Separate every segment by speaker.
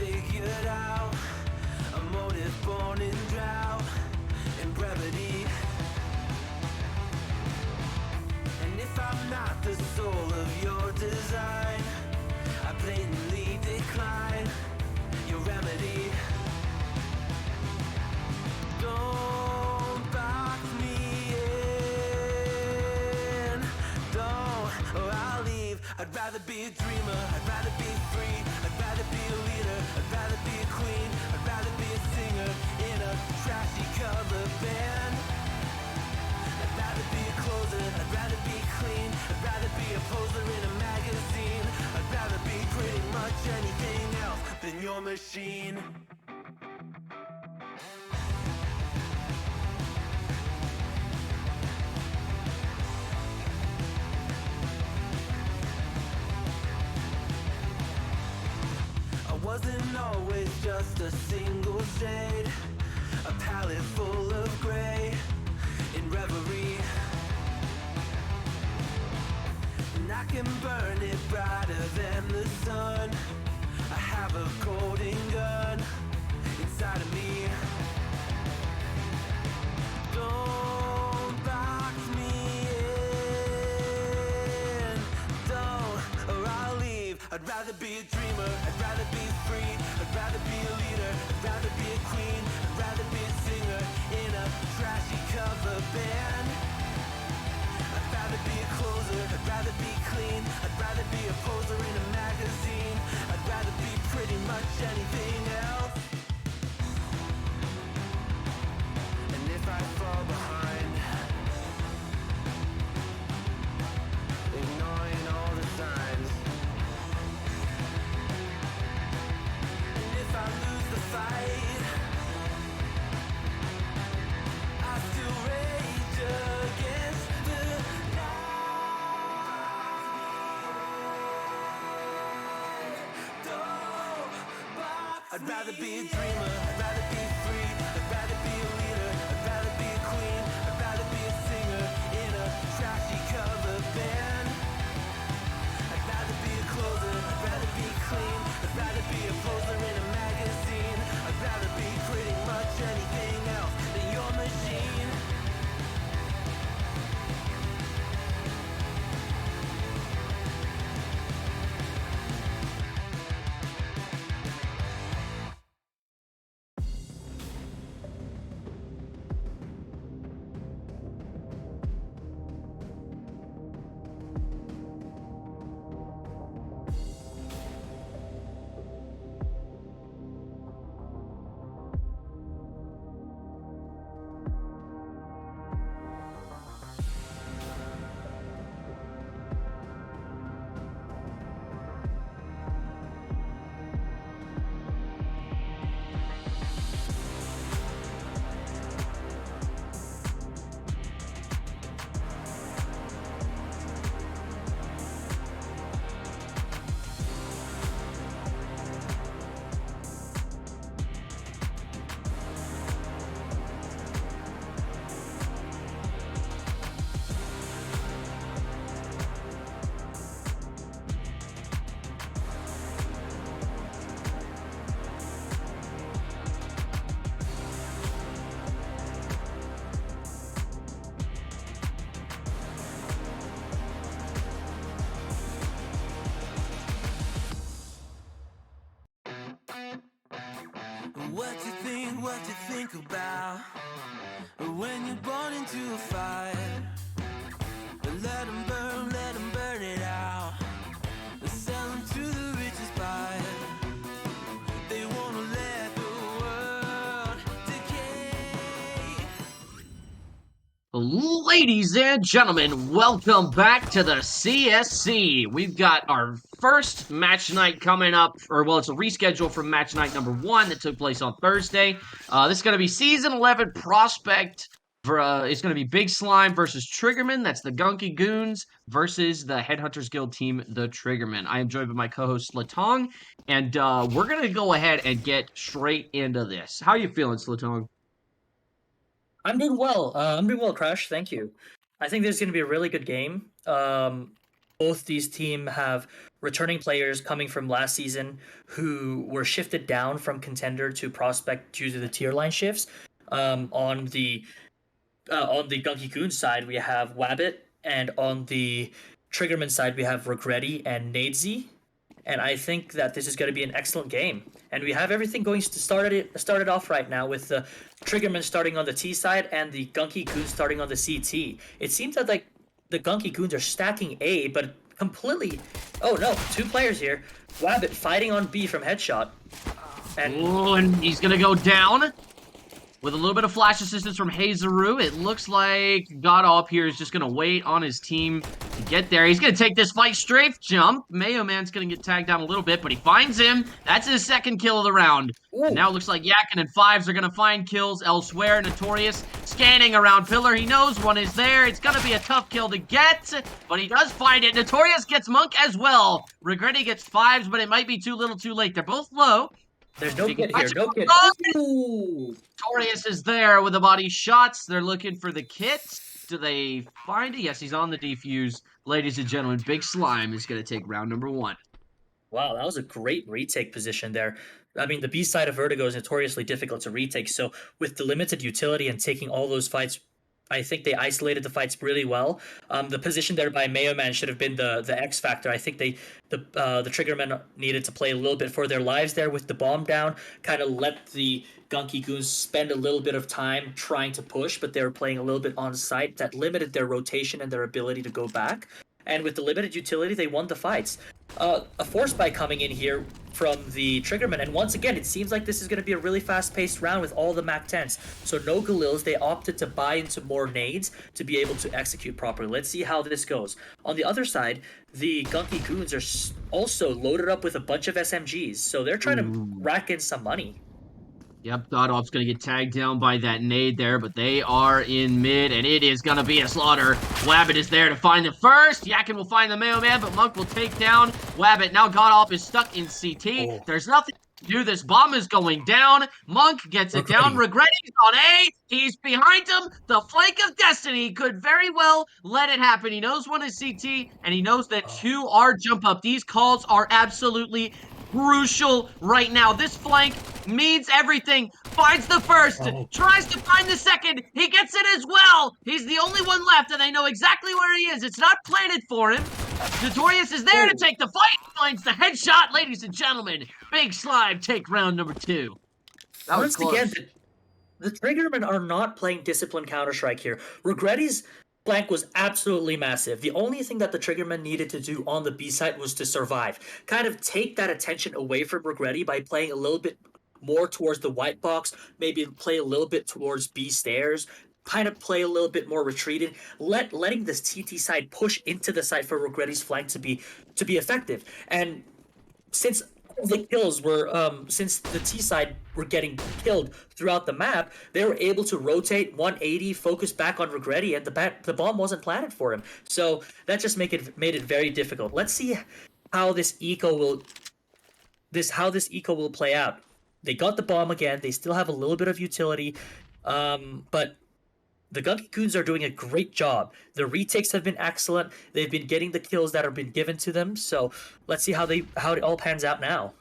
Speaker 1: figured out a motive born in drought and brevity. And if I'm not the soul of your design, I blatantly decline your remedy. Don't box me in, don't, or I'll leave. I'd rather be a dreamer, I'd rather be free, I'd rather be a leader, I'd rather be a queen, I'd rather be a singer in a trashy cover band. I'd rather be a closer, I'd rather be clean, I'd rather be a poser in a magazine, I'd rather be pretty much anything else than your machine. Wasn't always just a single shade, a palette full of gray in reverie. And I can burn it brighter than the sun. I have a golden gun inside of me. Don't box me in, don't, or I'll leave. I'd rather be a dreamer, I'd rather be free, I'd rather be a leader, I'd rather be a queen, I'd rather be a singer in a trashy cover band. I'd rather be a closer, I'd rather be clean, I'd rather be a poser in a magazine, I'd rather be pretty much anything else. And if I fall behind, ignoring all the signs, if I lose the fight, I still rage against the night. I'd rather be a dreamer, I'd rather be free, I'd rather be a leader, I'd rather be a queen, I'd rather be a singer in a trashy cover band. I'd rather be a closer, I'd rather be clean, I'd rather be a poser in a magazine, I'd rather be pretty much anything else than your machine. What you think about when you're born into a fire? Let them burn it out. Sell them to the richest buyer. They wanna let the world decay.
Speaker 2: Ladies and gentlemen, welcome back to the CSC. We've got our first match night coming up, or well, it's a reschedule from match night number 1 that took place on Thursday. This is going to be Season 11 Prospect. It's going to be Big Slime versus Triggermen. That's the Gunky Goons versus the Headhunters Guild team, the Triggermen. I am joined by my co-host Slatong, and we're going to go ahead and get straight into this. How are you feeling, Slatong?
Speaker 3: I'm doing well. Crash. Thank you. I think this is going to be a really good game. Both these teams have returning players coming from last season who were shifted down from contender to prospect due to the tier line shifts. On the Gunky Goons side, we have Wabbit, and on the Triggerman side, we have Regretti and Nadesy. And I think that this is going to be an excellent game. And we have everything going to started off right now with the Triggerman starting on the T side and the Gunky Goons starting on the CT. It seems that like the Gunky Goons are stacking A, but completely. Oh no, two players here. Wabbit fighting on B from headshot. And
Speaker 2: Ooh, and he's gonna go down. With a little bit of flash assistance from Hazaru, it looks like Godop here is just going to wait on his team to get there. He's going to take this fight strafe jump. Mayo Man's going to get tagged down a little bit, but he finds him. That's his second kill of the round. And now it looks like Yakin and Fives are going to find kills elsewhere. Notorious scanning around Pillar. He knows one is there. It's going to be a tough kill to get, but he does find it. Notorious gets Monk as well. Regretti gets Fives, but it might be too little too late. They're both low.
Speaker 3: There's no kid here, no kid. Ooh.
Speaker 2: Notorious is there with the body shots. They're looking for the kit. Do they find it? Yes, he's on the defuse. Ladies and gentlemen, Big Slime is going to take round number 1.
Speaker 3: Wow, that was a great retake position there. I mean, the B side of Vertigo is notoriously difficult to retake, so with the limited utility and taking all those fights, I think they isolated the fights really well. The position there by Mayo Man should have been the X factor. I think the Triggermen needed to play a little bit for their lives there with the bomb down, kind of let the Gunky Goons spend a little bit of time trying to push, but they were playing a little bit on site. That limited their rotation and their ability to go back. And with the limited utility, they won the fights. A force buy coming in here from the Triggermen, and once again, it seems like this is going to be a really fast-paced round with all the Mac 10s. So no Galils, they opted to buy into more nades to be able to execute properly. Let's see how this goes. On the other side, the Gunky Goons are also loaded up with a bunch of SMGs, so they're trying to rack in some money.
Speaker 2: Yep, Godop's going to get tagged down by that nade there, but they are in mid, and it is going to be a slaughter. Wabbit is there to find the first. Yakin will find the Mayo Man, but Monk will take down Wabbit. Now Godop is stuck in CT.
Speaker 3: Oh.
Speaker 2: There's nothing to do. This bomb is going down. Monk gets it down. Regretti's on A. He's behind him. The flank of destiny could very well let it happen. He knows one is CT, and he knows that two are jump up. These calls are absolutely crucial right now. This flank means everything. Finds the first, tries to find the second. He gets it as well. He's the only one left, and they know exactly where he is. It's not planted for him. Notorious is there to take the fight. Finds the headshot. Ladies and gentlemen, Big Slime take round number 2. That was close.
Speaker 3: Once again, the Triggermen are not playing disciplined Counter-Strike here. Regretti's flank was absolutely massive. The only thing that the Triggermen needed to do on the B side was to survive. Kind of take that attention away from Regretti by playing a little bit more towards the white box, maybe play a little bit towards B stairs, kind of play a little bit more retreated, letting this TT side push into the side for Regretti's flank to be effective. And since the kills were since the T side were getting killed throughout the map, they were able to rotate 180, focus back on Regretti, and the bomb wasn't planted for him. So that just made it very difficult. Let's see how this eco will play out. They got the bomb again. They still have a little bit of utility, but the Gunky Goons are doing a great job. The retakes have been excellent. They've been getting the kills that have been given to them. So let's see how it all pans out now.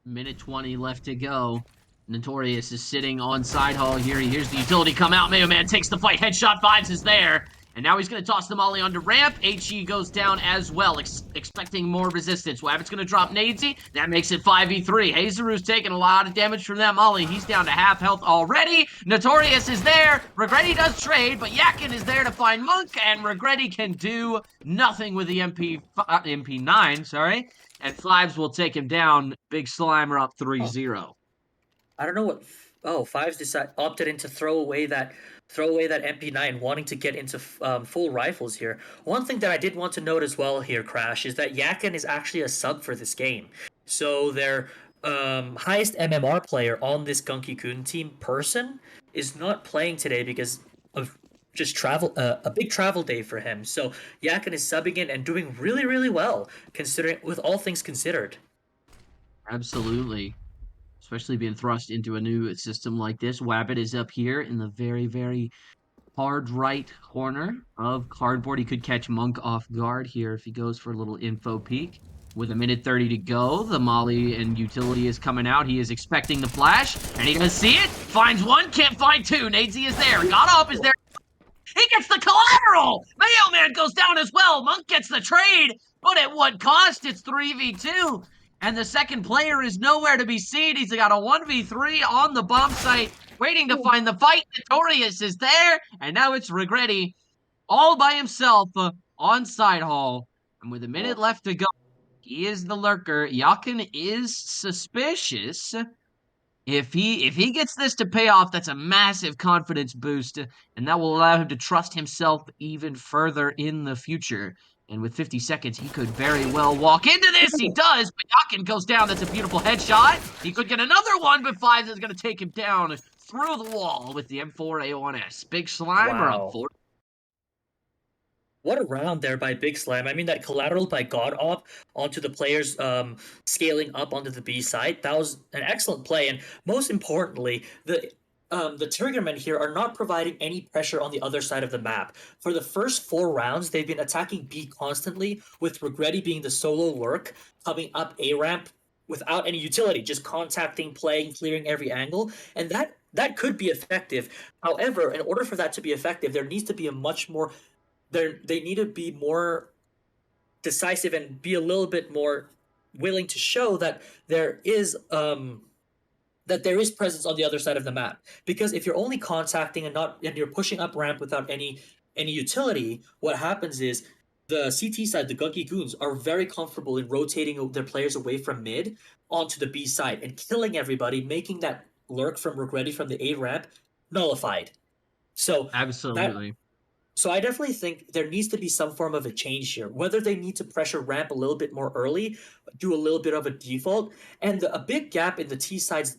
Speaker 2: Minute 20 left to go. Notorious is sitting on side hall here. He hears the utility come out. Mayo Man takes the fight. Headshot Vibes is there. And now he's going to toss the molly onto ramp. HE goes down as well, expecting more resistance. Wabbit's going to drop Nadesy. That makes it 5v3. Hazaru's taking a lot of damage from that molly. He's down to half health already. Notorious is there. Regretti does trade, but Yakin is there to find Monk, and Regretti can do nothing with the MP9, sorry. And Fives will take him down. Big Slimer up 3-0.
Speaker 3: I don't know what... Oh, Fives opted in to throw away that MP9, wanting to get into full rifles here. One thing that I did want to note as well here, Crash, is that Yakin is actually a sub for this game. So their highest MMR player on this Gunky Goon team, Person, is not playing today because of just a big travel day for him. So Yakin is subbing in and doing really, really well, considering with all things considered.
Speaker 2: Absolutely. Especially being thrust into a new system like this. Wabbit is up here in the very, very hard right corner of cardboard. He could catch Monk off guard here if he goes for a little info peek. With a minute 30 to go, the Molly and utility is coming out. He is expecting the flash, and he does see it. Finds one, can't find two. Nadesy is there. Got up, is there. He gets the collateral! Mayo Man goes down as well. Monk gets the trade, but at what cost? It's 3v2. And the second player is nowhere to be seen. He's got a 1v3 on the bomb site, waiting to find the fight. Notorious is there, and now it's Regretti all by himself on side hall. And with a minute left to go, he is the lurker. Yakin is suspicious. If he gets this to pay off, that's a massive confidence boost, and that will allow him to trust himself even further in the future. And with 50 seconds, he could very well walk into this. He does, but Yakin goes down. That's a beautiful headshot. He could get another one, but 5 is going to take him down through the wall with the M4A1S. Big Slime are up 4.
Speaker 3: What a round there by Big Slam. I mean, that collateral by God Op onto the players scaling up onto the B side, that was an excellent play. And most importantly, the Triggermen here are not providing any pressure on the other side of the map. For the first 4 rounds, they've been attacking B constantly, with Regretti being the solo lurk, coming up A ramp without any utility, just contacting, playing, clearing every angle. And that could be effective. However, in order for that to be effective, there needs to be a much more they need to be more decisive and be a little bit more willing to show that there is presence on the other side of the map. Because if you're only contacting and you're pushing up ramp without any utility, what happens is the CT side, the Gunky Goons, are very comfortable in rotating their players away from mid onto the B side and killing everybody, making that lurk from Regretti from the A ramp nullified. So
Speaker 2: Absolutely.
Speaker 3: So I definitely think there needs to be some form of a change here. Whether they need to pressure ramp a little bit more early, do a little bit of a default, and a big gap in the T side's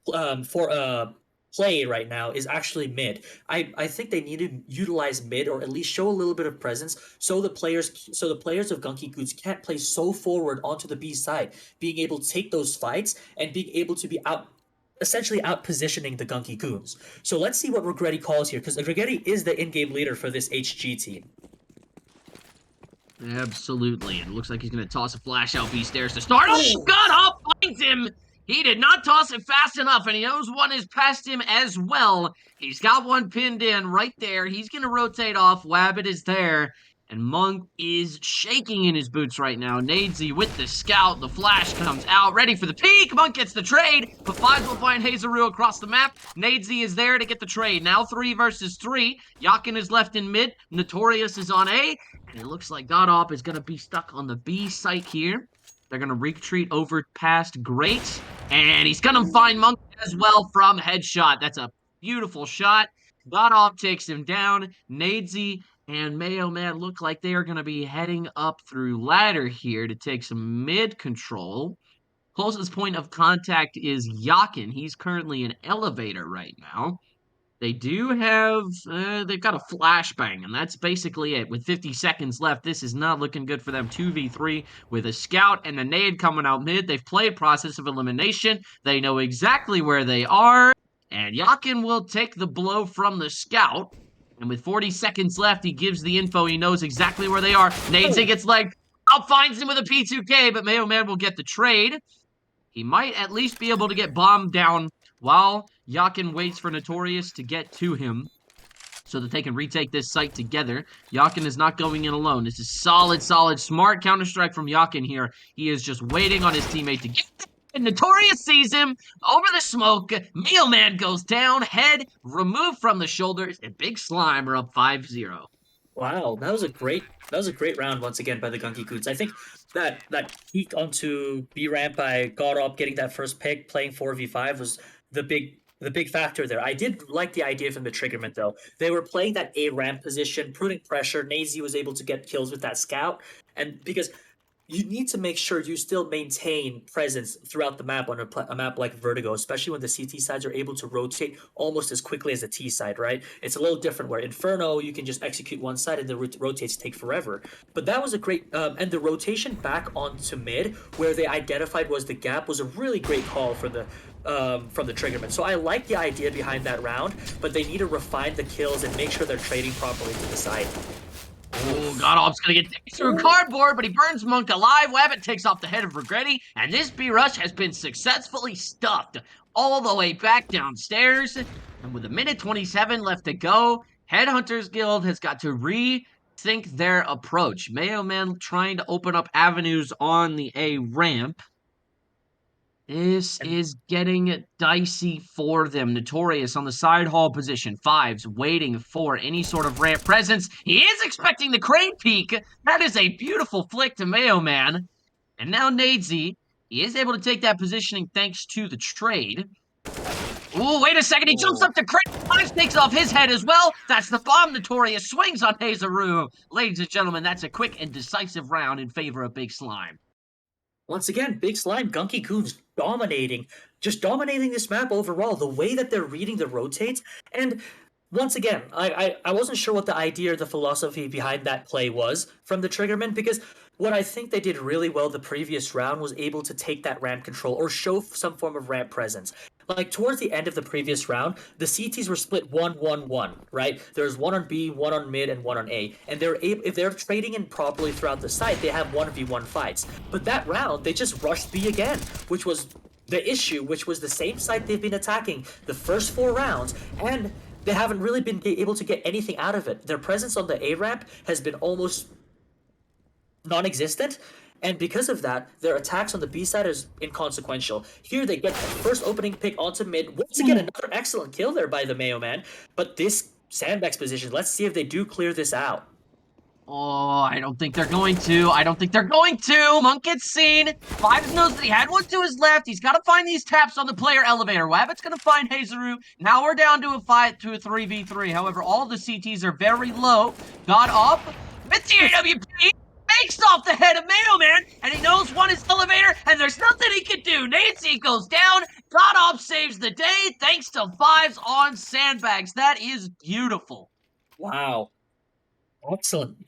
Speaker 3: for play right now is actually mid. I think they need to utilize mid, or at least show a little bit of presence, so the players of Gunky Goods can't play so forward onto the B side, being able to take those fights and being able to be essentially out positioning the Gunky Goons. So let's see what Regretti calls here, because Regretti is the in-game leader for this HG team.
Speaker 2: Absolutely. And it looks like he's going to toss a flash out B stairs to start. Oh, got up, finds him. He did not toss it fast enough, and he knows one is past him as well. He's got one pinned in right there. He's going to rotate off. Wabbit is there. And Monk is shaking in his boots right now. Nadesy with the scout. The flash comes out. Ready for the peek. Monk gets the trade. But 5 will find Hazaru across the map. Nadesy is there to get the trade. Now 3 versus 3. Yakin is left in mid. Notorious is on A. And it looks like Godop is going to be stuck on the B site here. They're going to retreat over past Great. And he's going to find Monk as well from headshot. That's a beautiful shot. Godop takes him down. Nadesy and Mayo Man look like they are going to be heading up through ladder here to take some mid control. Closest point of contact is Yakin. He's currently in elevator right now. They do have, they've got a flashbang, and that's basically it. With 50 seconds left, this is not looking good for them. 2v3 with a scout and a nade coming out mid. They've played process of elimination. They know exactly where they are, and Yakin will take the blow from the scout. And with 40 seconds left, he gives the info. He knows exactly where they are. Nadesy gets legged. Out finds him with a P2K, but Mayo Man will get the trade. He might at least be able to get bombed down while Yakin waits for Notorious to get to him so that they can retake this site together. Yakin is not going in alone. This is solid, smart Counter-Strike from Yakin here. He is just waiting on his teammate to get there. And Notorious sees him over the smoke. Meal Man goes down, head removed from the shoulders, and Big Slime are up 5-0.
Speaker 3: Wow, that was a great round once again by the Gunky Goods. I think that peek onto B ramp by Godop getting that first pick, playing 4v5 was the big factor there. I did like the idea from the Triggermen though. They were playing that A ramp position, putting pressure. Nazy was able to get kills with that scout, and because you need to make sure you still maintain presence throughout the map on a map like Vertigo, especially when the CT sides are able to rotate almost as quickly as the T side, right? It's a little different where Inferno, you can just execute one side and the rotates take forever. But that was a great, and the rotation back onto mid, where they identified was the gap, was a really great call from the Triggermen. So I like the idea behind that round, but they need to refine the kills and make sure they're trading properly to the side.
Speaker 2: Oh, Godolph's gonna get through cardboard, but he burns Monk alive. Wabbit takes off the head of Regretti, and this B-Rush has been successfully stuffed all the way back downstairs. And with a minute 27 left to go, Headhunters Guild has got to rethink their approach. Mayo Man trying to open up avenues on the A ramp. This is getting dicey for them. Notorious on the side hall position. Fives waiting for any sort of ramp presence. He is expecting the crane peek. That is a beautiful flick to Mayo Man. And now Nadesy, he is able to take that positioning thanks to the trade. Ooh, wait a second. He jumps up to crane. Fives takes off his head as well. That's the bomb. Notorious swings on Hazaru. Ladies and gentlemen, that's a quick and decisive round in favor of Big Slime.
Speaker 3: Once again, Big Slime, Gunky, Goons dominating, just dominating this map overall. The way that they're reading the rotates, and once again, I wasn't sure what the idea or the philosophy behind that play was from the Triggermen, because what I think they did really well the previous round was able to take that ramp control or show some form of ramp presence. Like towards the end of the previous round, the CTs were split 1-1-1, right? There's one on B, one on mid, and one on A. And they're able, if they're trading in properly throughout the site, they have 1v1 fights. But that round, they just rushed B again, which was the issue, which was the same site they've been attacking the first 4 rounds, and they haven't really been able to get anything out of it. Their presence on the A ramp has been almost non-existent, and because of that, their attacks on the B side is inconsequential. Here they get the first opening pick onto mid. Once again, another excellent kill there by the Mayo Man. But this sandbags position, let's see if they do clear this out.
Speaker 2: Oh, I don't think they're going to. I don't think they're going to. Monk gets seen. Fives knows that he had one to his left. He's got to find these taps on the player elevator. Wabbit's going to find Hazaru. Now we're down to a 3v3. However, all the CTs are very low. Got up with the AWP. Makes off the head of Mayo Man, and he knows one is elevator, and there's nothing he can do. Nancy goes down. Godop saves the day thanks to Fives on sandbags. That is beautiful.
Speaker 3: Wow. Excellent.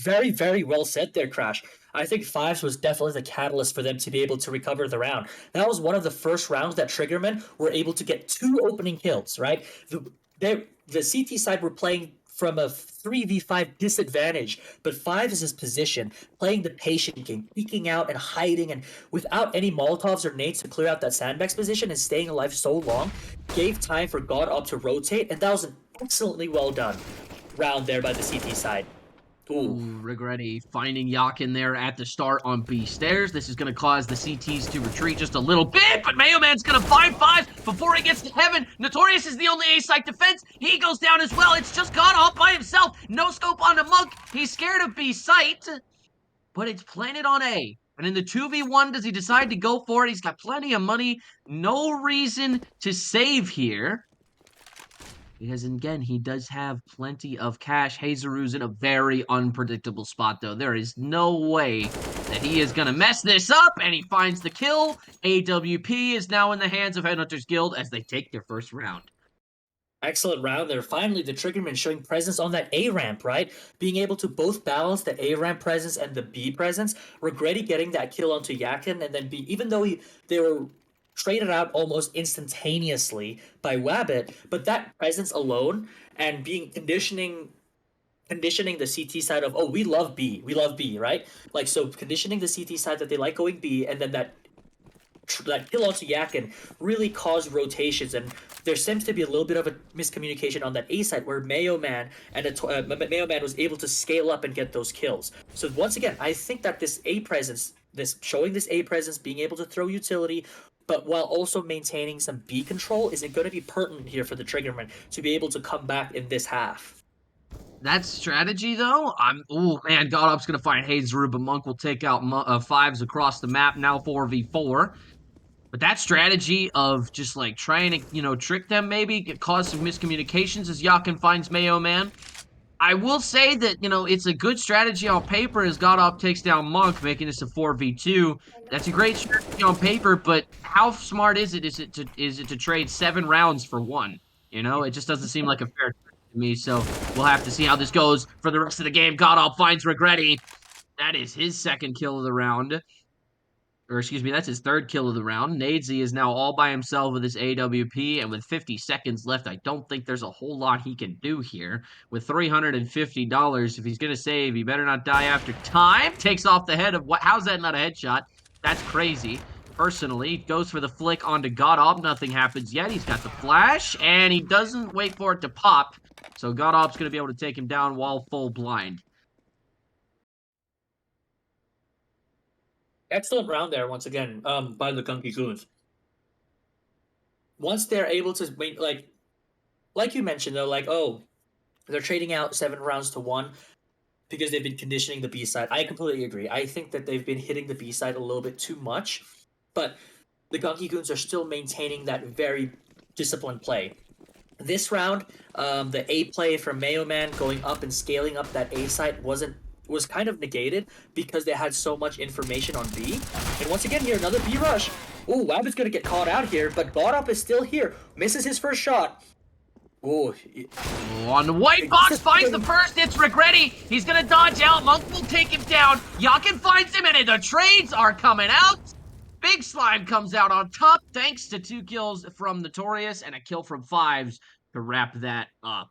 Speaker 3: Very, very well said there, Crash. I think Fives was definitely the catalyst for them to be able to recover the round. That was one of the first rounds that Triggermen were able to get 2 opening kills, right? The CT side were playing from a 3v5 disadvantage, but Fives is his position, playing the patient game, peeking out and hiding, and without any Molotovs or nades to clear out that sandbags position and staying alive so long, gave time for God Up to rotate, and that was an excellently well done round there by the CT side.
Speaker 2: Ooh, Regretti finding Yakin there at the start on B stairs. This is going to cause the CTs to retreat just a little bit, but Mayo Man's going to find Fives before he gets to heaven. Notorious is the only A-site defense. He goes down as well. It's just God off by himself. No scope on the Monk. He's scared of B site, but it's planted on A. And in the 2v1, does he decide to go for it? He's got plenty of money. No reason to save here. Because, again, he does have plenty of cash. Hazaru's in a very unpredictable spot, though. There is no way that he is going to mess this up, and he finds the kill. AWP is now in the hands of Headhunters Guild as they take their first round.
Speaker 3: Excellent round there. Finally, the Triggermen showing presence on that A ramp, right? Being able to both balance the A ramp presence and the B presence. Regretti getting that kill onto Yakin, and then B, even though they were traded out almost instantaneously by Wabbit, but that presence alone and being conditioning the CT side of, oh, we love B, right? Like, so conditioning the CT side that they like going B, and then that kill onto Yakin really caused rotations, and there seems to be a little bit of a miscommunication on that A side where Mayo Man was able to scale up and get those kills. So once again, I think that this A presence, being able to throw utility, but while also maintaining some B control, is it going to be pertinent here for the Triggermen to be able to come back in this half?
Speaker 2: That strategy, though, oh man, Godop's going to find Hazaru, but Monk will take out Fives across the map, now 4v4. But that strategy of just, like, trying to, trick them maybe, cause some miscommunications as Yakin finds Mayo Man. I will say that, it's a good strategy on paper as Godop takes down Monk, making this a 4v2. That's a great strategy on paper, but how smart is it? Is it to trade 7 rounds for 1? It just doesn't seem like a fair trade to me, so we'll have to see how this goes for the rest of the game. Godop finds Regretti. That is his second kill of the round. or excuse me, that's his third kill of the round. Nadesy is now all by himself with his AWP, and with 50 seconds left, I don't think there's a whole lot he can do here. With $350, if he's going to save, he better not die after time. Takes off the head of what? How's that not a headshot? That's crazy. Personally, goes for the flick onto Godop. Nothing happens yet. He's got the flash, and he doesn't wait for it to pop. So Godop's going to be able to take him down while full blind.
Speaker 3: Excellent round there once again by the Gunky Goons. Once they're able to make like you mentioned though, like, oh, they're trading out 7 rounds to 1 because they've been conditioning the B side. I completely agree. I think that they've been hitting the B side a little bit too much, but the Gunky Goons are still maintaining that very disciplined play. This round, the A play from Mayo Man going up and scaling up that A site was kind of negated because they had so much information on B. And once again here, another B rush. Ooh, Wabbit's gonna get caught out here, but Godop is still here. Misses his first shot. Ooh.
Speaker 2: On the white box, finds the first. It's Regretti. He's gonna dodge out. Monk will take him down. Yakin finds him, and the trades are coming out. Big Slime comes out on top thanks to 2 kills from Notorious and a kill from Fives to wrap that up.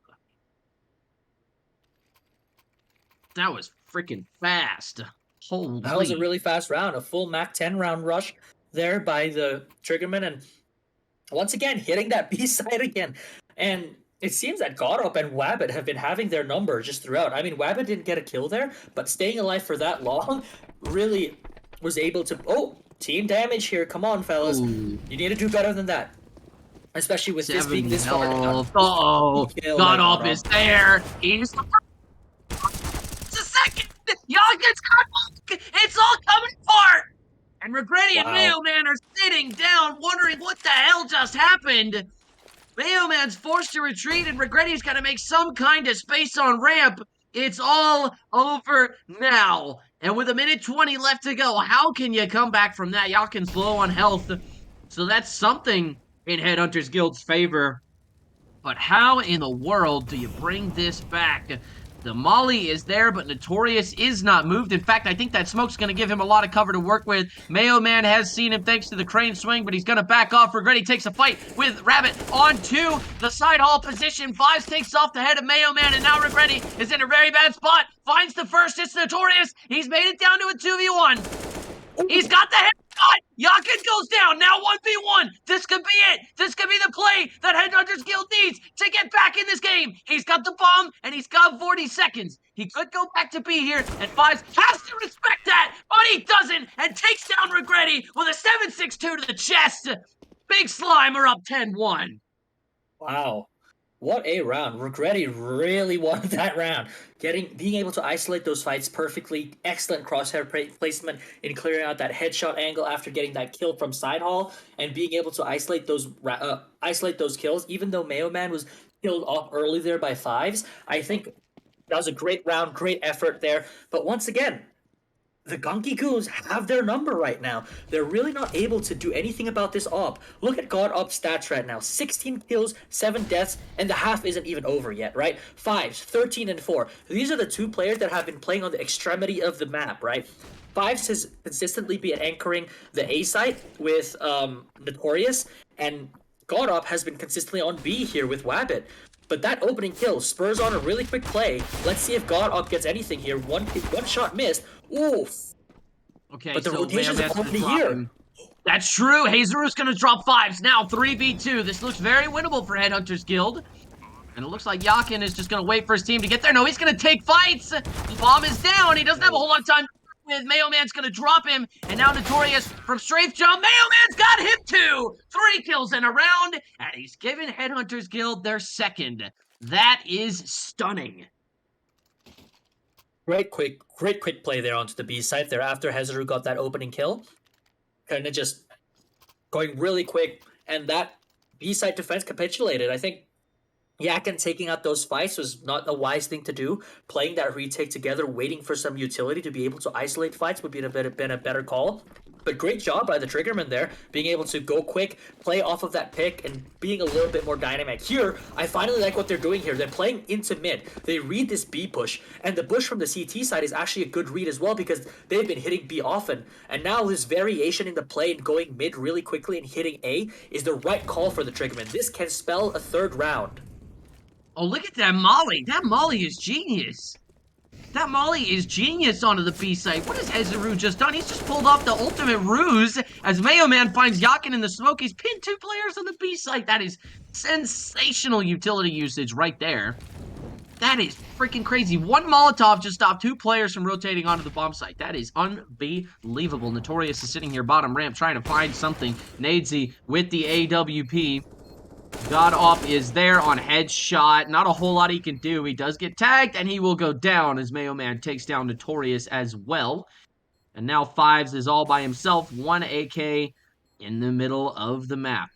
Speaker 2: That was freaking fast. Holy.
Speaker 3: That was a really fast round. A full Mac 10 round rush there by the Triggermen. And once again, hitting that B side again. And it seems that Godop and Wabbit have been having their number just throughout. I mean, Wabbit didn't get a kill there, but staying alive for that long really was able to... Oh, team damage here. Come on, fellas.
Speaker 2: Ooh.
Speaker 3: You need to do better than that. Especially with this being this far down.
Speaker 2: Uh-oh. Godop is there. He's the first. It's a second. Yakin's got... It's all coming apart. And Regretti and Mayo Man are sitting down wondering what the hell just happened. Mayo Man's forced to retreat, and Regretti's got to make some kind of space on ramp. It's all over now. And with 1:20 left to go, how can you come back from that? Yakin's low on health. So that's something in Headhunters Guild's favor. But how in the world do you bring this back? The Molly is there, but Notorious is not moved. In fact, I think that smoke's going to give him a lot of cover to work with. Mayo Man has seen him thanks to the crane swing, but he's going to back off. Regretti takes a fight with Rabbit onto the side hall position. Fives takes off the head of Mayo Man, and now Regretti is in a very bad spot. Finds the first. It's Notorious. He's made it down to a 2v1. He's got the head. Yakin goes down. Now 1v1. This could be it. This could be the play that Headhunters Guild needs to get back in this game. He's got the bomb, and he's got 40 seconds. He could go back to B here, and Fives has to respect that, but he doesn't, and takes down Regretti with a 7.62 to the chest. Big Slime are up 10-1.
Speaker 3: Wow. What a round. Regretti really won that round. Being able to isolate those fights perfectly. Excellent crosshair placement in clearing out that headshot angle after getting that kill from side hall, and being able to isolate those kills, even though Mayo Man was killed off early there by Fives. I think that was a great round, great effort there. But once again, the Gunky Goons have their number right now. They're really not able to do anything about this op. Look at Godop's stats right now. 16 kills, 7 deaths, and the half isn't even over yet, right? Fives, 13 and 4. These are the 2 players that have been playing on the extremity of the map, right? Fives has consistently been anchoring the A site with Notorious, and Godop has been consistently on B here with Wabbit. But that opening kill spurs on a really quick play. Let's see if Godop gets anything here. One shot missed. Oof.
Speaker 2: Okay,
Speaker 3: but the
Speaker 2: so
Speaker 3: rotations are already here.
Speaker 2: That's true. Hazeru's going to drop Fives. Now 3v2. This looks very winnable for Headhunters Guild. And it looks like Yakin is just going to wait for his team to get there. No, he's going to take fights. The bomb is down. He doesn't have a whole lot of time with. Mayo Man's going to drop him. And now Notorious from strafe jump. Mayo Man's got him too. 3 kills in a round. And he's given Headhunters Guild their second. That is stunning.
Speaker 3: Great quick play there onto the B side there after Hazeru got that opening kill. Kind of just going really quick. And that B side defense capitulated. I think Yakin taking out those fights was not a wise thing to do. Playing that retake together, waiting for some utility to be able to isolate fights would be been a better call. But great job by the Triggermen there, being able to go quick, play off of that pick, and being a little bit more dynamic. Here, I finally like what they're doing here. They're playing into mid. They read this B push, and the push from the CT side is actually a good read as well because they've been hitting B often. And now this variation in the play and going mid really quickly and hitting A is the right call for the Triggermen. This can spell a third round.
Speaker 2: Oh, look at that Molly. That Molly is genius. That Molly is genius onto the B site. What has Ezeru just done? He's just pulled off the ultimate ruse as Mayo Man finds Yakin in the smoke. He's pinned 2 players on the B site. That is sensational utility usage right there. That is freaking crazy. 1 Molotov just stopped 2 players from rotating onto the bomb site. That is unbelievable. Notorious is sitting here bottom ramp trying to find something. Nadesy with the AWP. God Off is there on headshot. Not a whole lot he can do. He does get tagged, and he will go down as Mayo Man takes down Notorious as well. And now Fives is all by himself. 1 AK in the middle of the map.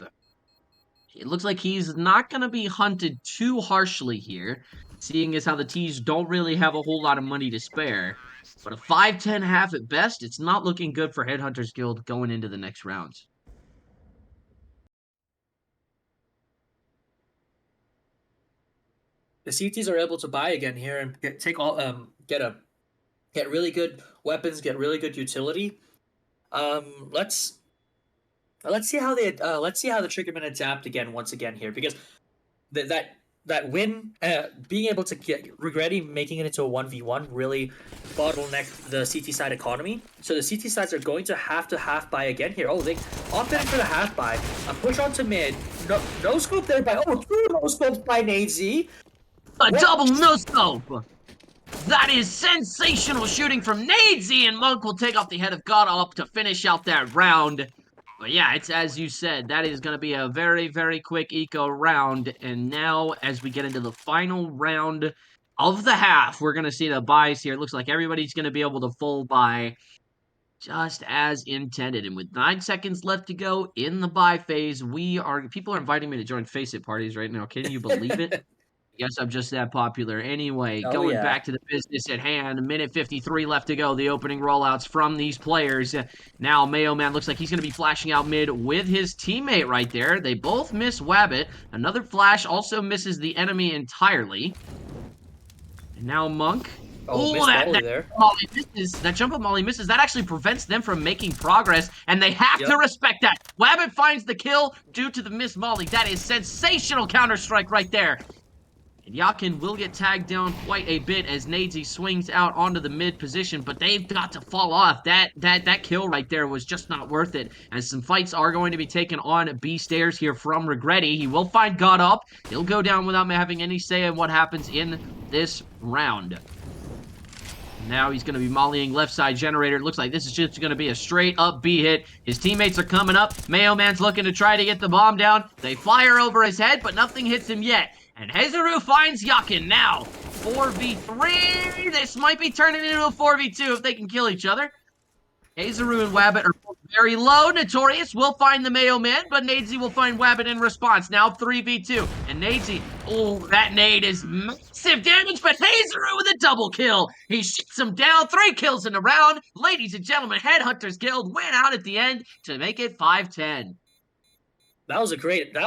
Speaker 2: It looks like he's not going to be hunted too harshly here, seeing as how the T's don't really have a whole lot of money to spare. But a 5-10 half at best, it's not looking good for Headhunters Guild going into the next rounds.
Speaker 3: The CTs are able to buy again here and get really good weapons, get really good utility. Let's see how the Triggermen adapt once again here because that win, being able to get Regretti making it into a 1v1 really bottlenecked the CT side economy. So the CT sides are going to half buy again here. Oh, they opted for the half buy. A push onto mid. No scope there by 2 no scopes by Nadesy.
Speaker 2: A double no-scope! That is sensational shooting from Nadesy, and Monk will take off the head of God up to finish out that round. But yeah, it's as you said, that is going to be a very, very quick eco round. And now, as we get into the final round of the half, we're going to see the buys here. It looks like everybody's going to be able to full buy just as intended. And with 9 seconds left to go in the buy phase, people are inviting me to join Face It parties right now. Can you believe it? Guess I'm just that popular. Anyway, going back to the business at hand, 1:53 left to go. The opening rollouts from these players. Now, Mayo Man looks like he's going to be flashing out mid with his teammate right there. They both miss Wabbit. Another flash also misses the enemy entirely. And now Monk.
Speaker 3: Oh, that
Speaker 2: Molly misses. That jump up Molly misses. That actually prevents them from making progress, and they have to respect that. Wabbit finds the kill due to the miss Molly. That is sensational Counter-Strike right there. And Yakin will get tagged down quite a bit as Nadesy swings out onto the mid position, but they've got to fall off. That kill right there was just not worth it, as some fights are going to be taken on B stairs here from Regretti. He will find God Up. He'll go down without having any say in what happens in this round. Now he's going to be mollying left side generator. It looks like this is just going to be a straight up B hit. His teammates are coming up. Mayo Man's looking to try to get the bomb down. They fire over his head, but nothing hits him yet. And Hezeru finds Yakin now. 4v3. This might be turning into a 4v2 if they can kill each other. Hezeru and Wabbit are both very low. Notorious will find the Mayo Man, but Nadesy will find Wabbit in response. Now 3v2. And Nadesy, oh, that nade is massive damage, but Hezeru with a double kill. He shoots him down. 3 kills in the round. Ladies and gentlemen, Headhunters Guild win out at the end to make it 5-10.
Speaker 3: That was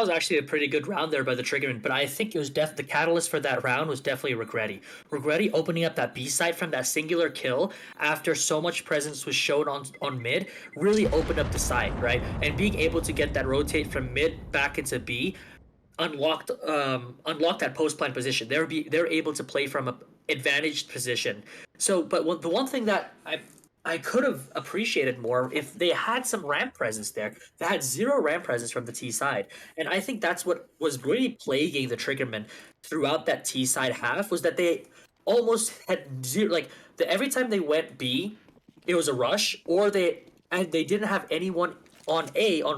Speaker 3: actually a pretty good round there by the Triggermen, but I think it was the catalyst for that round was definitely Regretti. Regretti opening up that B side from that singular kill after so much presence was shown on mid really opened up the side, right? And being able to get that rotate from mid back into B unlocked that post plant position. They're able to play from a advantaged position. So, but the one thing that I could have appreciated more if they had some ramp presence there. They had 0 ramp presence from the T side. And I think that's what was really plaguing the Triggermen throughout that T side half was that they almost had 0, every time they went B, it was a rush, or they didn't have anyone on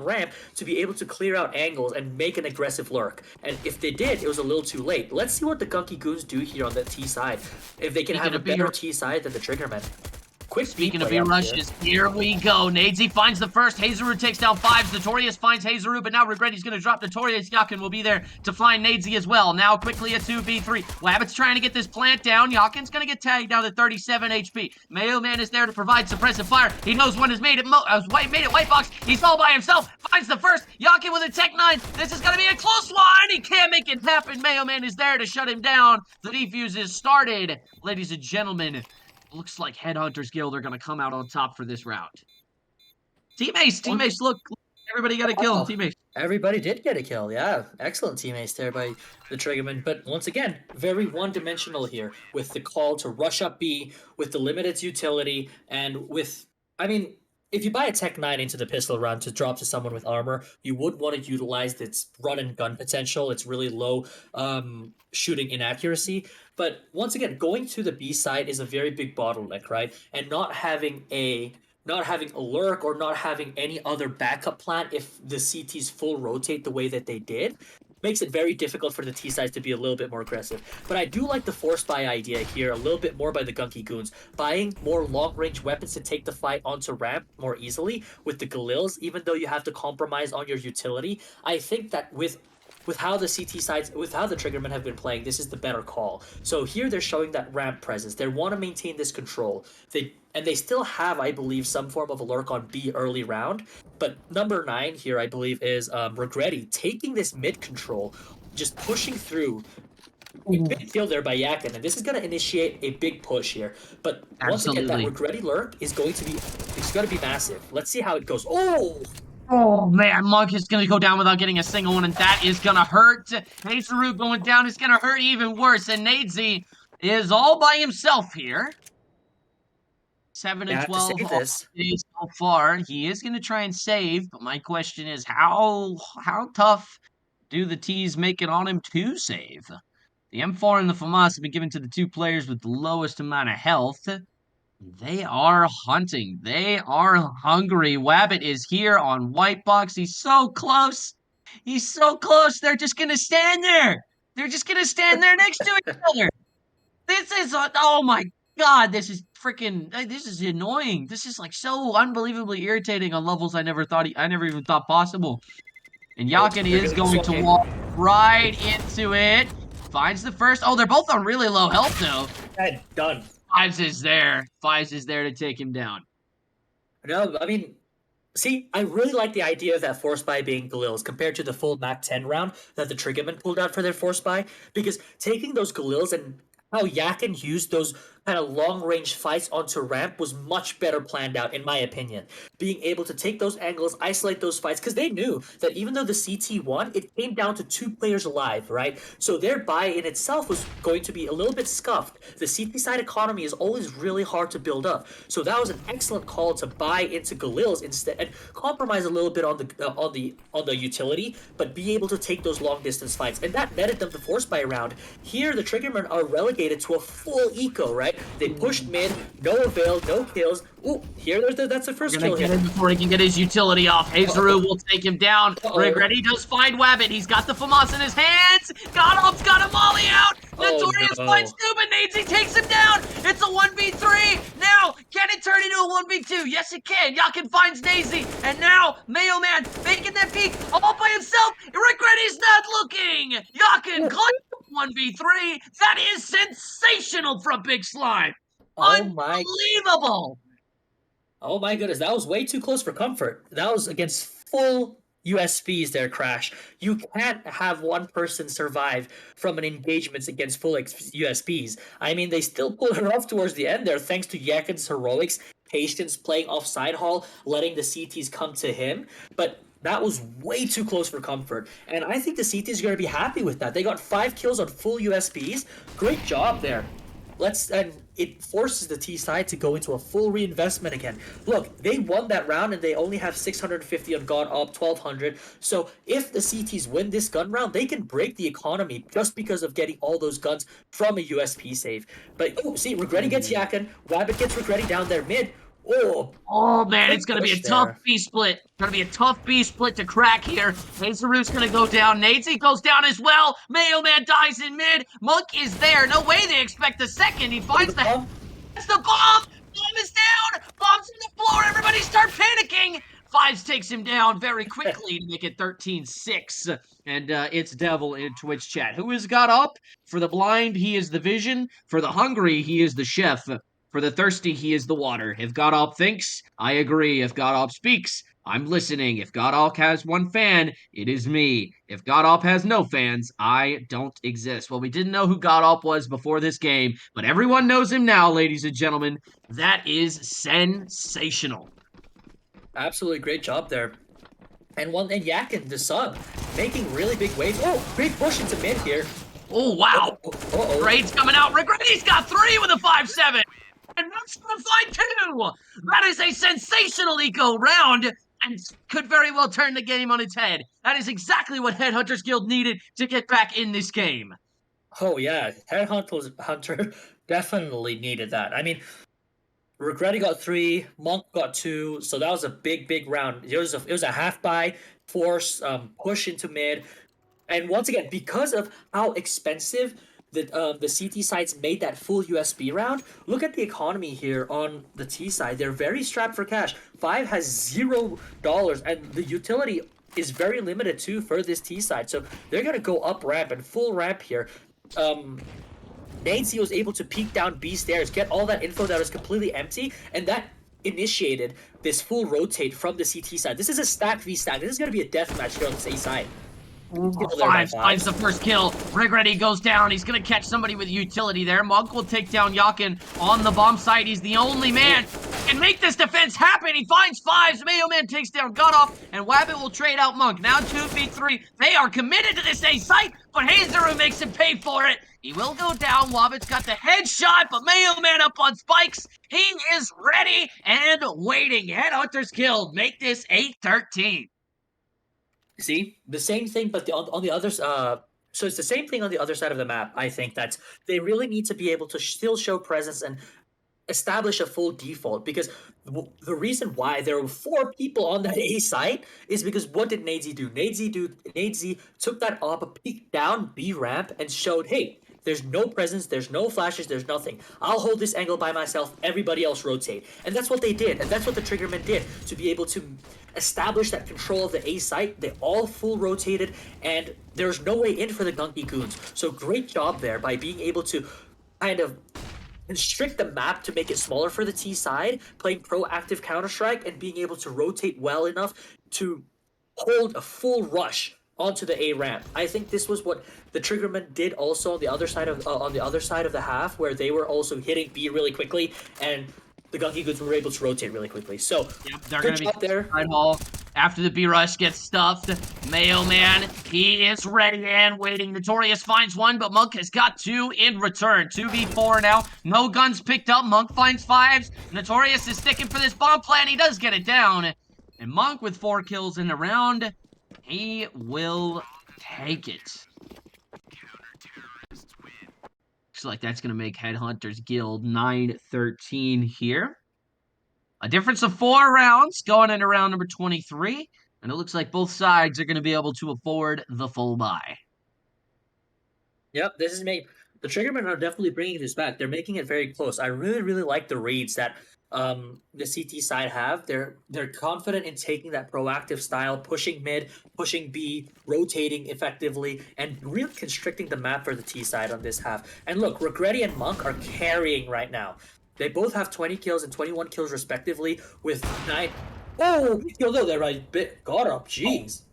Speaker 3: ramp to be able to clear out angles and make an aggressive lurk. And if they did, it was a little too late. Let's see what the Gunky Goons do here on the T side. If they can have a better T side than the Triggermen. Quick
Speaker 2: Speaking
Speaker 3: B
Speaker 2: of
Speaker 3: play up here.
Speaker 2: B-rushes, here we go. Nadesy finds the first. Hazeru takes down 5s. Notorious finds Hazeru, but now Regretti's going to drop Notorious. Yakin will be there to find Nadesy as well. Now quickly a 2v3. Wabbit's trying to get this plant down. Yakin's going to get tagged down to 37 HP. Mayo Man is there to provide suppressive fire. He knows one has made it white box. He's all by himself. Finds the first. Yakin with a Tech 9. This is going to be a close one. He can't make it happen. Mayo Man is there to shut him down. The defuse is started. Ladies and gentlemen, looks like Headhunters Guild are going to come out on top for this round. Teammates, look. Everybody got a kill.
Speaker 3: Oh,
Speaker 2: Teammates.
Speaker 3: everybody did get a kill. Yeah, excellent teammates there by the Triggermen. But once again, very one-dimensional here with the call to rush up B, with the limited utility, and with, I mean, if you buy a Tech 9 into the pistol round to drop to someone with armor, you would want to utilize its run and gun potential. It's really low shooting inaccuracy. But once again, going to the B side is a very big bottleneck, right? And not having a lurk or not having any other backup plan if the CTs full rotate the way that they did makes it very difficult for the T sides to be a little bit more aggressive. But I do like the force buy idea here a little bit more by the Gunky Goons. Buying more long-range weapons to take the fight onto ramp more easily with the Galils, even though you have to compromise on your utility. I think that with how the CT sides, with how the Triggermen have been playing, this is the better call. So here they're showing that ramp presence. They want to maintain this control. They still have, I believe, some form of a lurk on B early round. But number 9 here, I believe, is Regretti taking this mid control, just pushing through. A big kill there by Yakin, and this is going to initiate a big push here. But once again, that Regretti lurk is going to be massive. Let's see how it goes.
Speaker 2: Oh, man, Monk is going to go down without getting a single one, and that is going to hurt. Hazeru going down is going to hurt even worse, and Nadesy is all by himself here. 7 and 12 so far. He is going to try and save, but my question is, how tough do the T's make it on him to save? The M4 and the FAMAS have been given to the 2 players with the lowest amount of health. They are hunting. They are hungry. Wabbit is here on white box. He's so close. He's so close. They're just going to stand there. They're just going to stand there next to each other. This is, oh my God, this is freaking, this is annoying. This is like so unbelievably irritating on levels I never even thought possible. And Yakin is going to walk right into it. Finds the first. Oh, they're both on really low health though.
Speaker 3: Done.
Speaker 2: Fives is there. Fives is there to take him down.
Speaker 3: No, I mean, see, I really like the idea of that force buy being Galils compared to the full Mac 10 round that the Triggermen pulled out for their force buy. Because taking those Galils and how Yakin used those kind of long-range fights onto ramp was much better planned out, in my opinion. Being able to take those angles, isolate those fights, because they knew that even though the CT won, it came down to 2 players alive, right? So their buy in itself was going to be a little bit scuffed. The CT side economy is always really hard to build up. So that was an excellent call to buy into Galils instead and compromise a little bit on the utility, but be able to take those long-distance fights. And that netted them the force buy round. Here, the Triggermen are relegated to a full eco, right? They pushed mid, no avail, no kills. Ooh, here that's the first kill
Speaker 2: here. Before he can get his utility off, Hazeru will take him down. Regretti does find Wabbit. He's got the FAMAS in his hands. Got a molly out. Notorious finds Stupid Nadesy takes him down. It's a 1v3. Now, can it turn into a 1v2? Yes, it can. Yakin finds Nadesy. And now, Mayo Man making that peek all by himself. Regretti's not looking. Yakin climbs 1v3. That is sensational from Big Slime. Unbelievable.
Speaker 3: Oh my goodness, that was way too close for comfort. That was against full USPs there, Crash. You can't have one person survive from an engagement against full USPs. I mean, they still pulled it off towards the end there, thanks to Yakin's heroics, patience, playing off side haul, letting the CTs come to him. But that was way too close for comfort. And I think the CTs are going to be happy with that. They got 5 kills on full USPs. Great job there. And it forces the T side to go into a full reinvestment again. Look, they won that round and they only have 650 on God Op, 1200. So if the CTs win this gun round, they can break the economy just because of getting all those guns from a USP save. But, see, Regretti gets Yakin. Wabbit gets Regretti down there mid.
Speaker 2: Oh man, it's gonna be a tough B split. Gonna be a tough B split to crack here. Hazeru's gonna go down. Nadesy goes down as well. Mayo Man dies in mid. Monk is there. No way they expect the second. He finds the bomb. Bomb is down! Bomb's on the floor! Everybody start panicking! Fives takes him down very quickly to make it 13-6. And it's Devil in Twitch chat. Who has got up? For the blind, he is the vision. For the hungry, he is the chef. For the thirsty, he is the water. If Godop thinks, I agree. If Godop speaks, I'm listening. If Godop has one fan, it is me. If Godop has no fans, I don't exist. Well, we didn't know who Godop was before this game, but everyone knows him now, ladies and gentlemen. That is sensational.
Speaker 3: Absolutely great job there. And Yakin, the sub, making really big waves. Oh, great push into mid here.
Speaker 2: Oh, wow.
Speaker 3: Uh-oh.
Speaker 2: Grades coming out. Regretti's got 3 with a 5-7. And Monk's gonna find 2. That is a sensational eco round and could very well turn the game on its head. That is exactly what Headhunters Guild needed to get back in this game.
Speaker 3: Oh, yeah. Hunter definitely needed that. I mean, Regretti got 3, Monk got 2, so that was a big round. It was a half buy, force, push into mid. And once again, because of how expensive the CT sides made that full USB round, look at the economy here on the T side. They're very strapped for cash. Five has $0, and the utility is very limited too for this T side. So they're gonna go up ramp and full ramp here. Nancy was able to peek down B stairs, get all that info that was completely empty, and that initiated this full rotate from the CT side. This is a stack v stack. This is gonna be a deathmatch here on this A side.
Speaker 2: Fives finds the first kill. Regretti goes down. He's gonna catch somebody with utility there. Monk will take down Yakin on the bomb site. He's the only man who can make this defense happen. He finds Fives. Mayo Man takes down Godov, and Wabbit will trade out Monk. Now 2v3. They are committed to this A site, but Hazeru makes him pay for it. He will go down. Wabbit's got the headshot, but Mayo Man up on spikes. He is ready and waiting. Headhunters Guild make this 8-13.
Speaker 3: See, the same thing, but on the others. So it's the same thing on the other side of the map. I think that they really need to be able to still show presence and establish a full default, because the reason why there were 4 people on that A site is because what did Nadesy do? Nadesy took that up, peeked down B ramp, and showed, hey, there's no presence, there's no flashes, there's nothing. I'll hold this angle by myself, everybody else rotate. And that's what they did, and that's what the Triggermen did to be able to establish that control of the A site. They all full rotated, and there's no way in for the Gunky Goons. So great job there by being able to kind of constrict the map to make it smaller for the T side, playing proactive Counter-Strike, and being able to rotate well enough to hold a full rush onto the A ramp. I think this was what the Triggermen did also on the other side of the half, where they were also hitting B really quickly, and the Gunky Goods were able to rotate really quickly. So
Speaker 2: yep, they're
Speaker 3: good
Speaker 2: gonna
Speaker 3: job there.
Speaker 2: Side hall. After the B rush gets stuffed, Mayo Man, he is ready and waiting. Notorious finds 1, but Monk has got 2 in return. 2v4 now. No guns picked up. Monk finds 5s. Notorious is sticking for this bomb plan. He does get it down. And Monk with 4 kills in the round. He will take it. Looks like that's going to make Headhunters Guild 9-13 here. A difference of 4 rounds going into round number 23. And it looks like both sides are going to be able to afford the full buy.
Speaker 3: Yep, this is the Triggermen are definitely bringing this back. They're making it very close. I really like the reads that the CT side have. They're confident in taking that proactive style, pushing mid, pushing B, rotating effectively, and really constricting the map for the T side on this half. And look, Regretti and Monk are carrying right now. They both have 20 kills and 21 kills respectively, with 9. Oh, he killed there right bit. God up, jeez.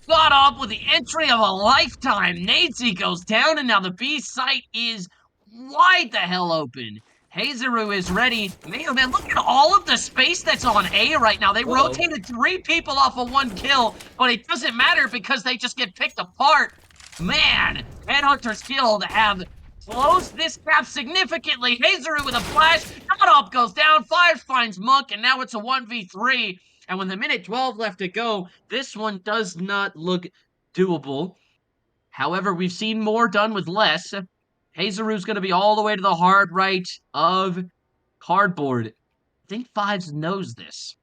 Speaker 2: Got up with the entry of a lifetime. Nadesy goes down, and now the B site is wide the hell open. Hazeru is ready. Man, look at all of the space that's on A right now. They rotated 3 people off of 1 kill, but it doesn't matter because they just get picked apart. Man, Headhunters Guild have closed this gap significantly. Hazeru with a flash. Up goes down. Fires finds Monk, and now it's a 1v3. And with a minute 12 left to go, this one does not look doable. However, we've seen more done with less. Hazeru's going to be all the way to the hard right of cardboard. I think Fives knows this.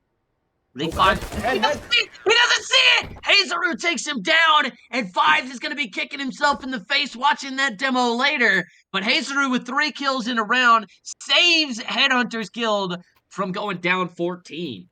Speaker 2: They
Speaker 3: Oh,
Speaker 2: five.
Speaker 3: head,
Speaker 2: He doesn't
Speaker 3: head.
Speaker 2: see it. He doesn't see it. Hazaru takes him down, and Fives is going to be kicking himself in the face watching that demo later. But Hazaru with 3 kills in a round saves Headhunters Guild from going down 14.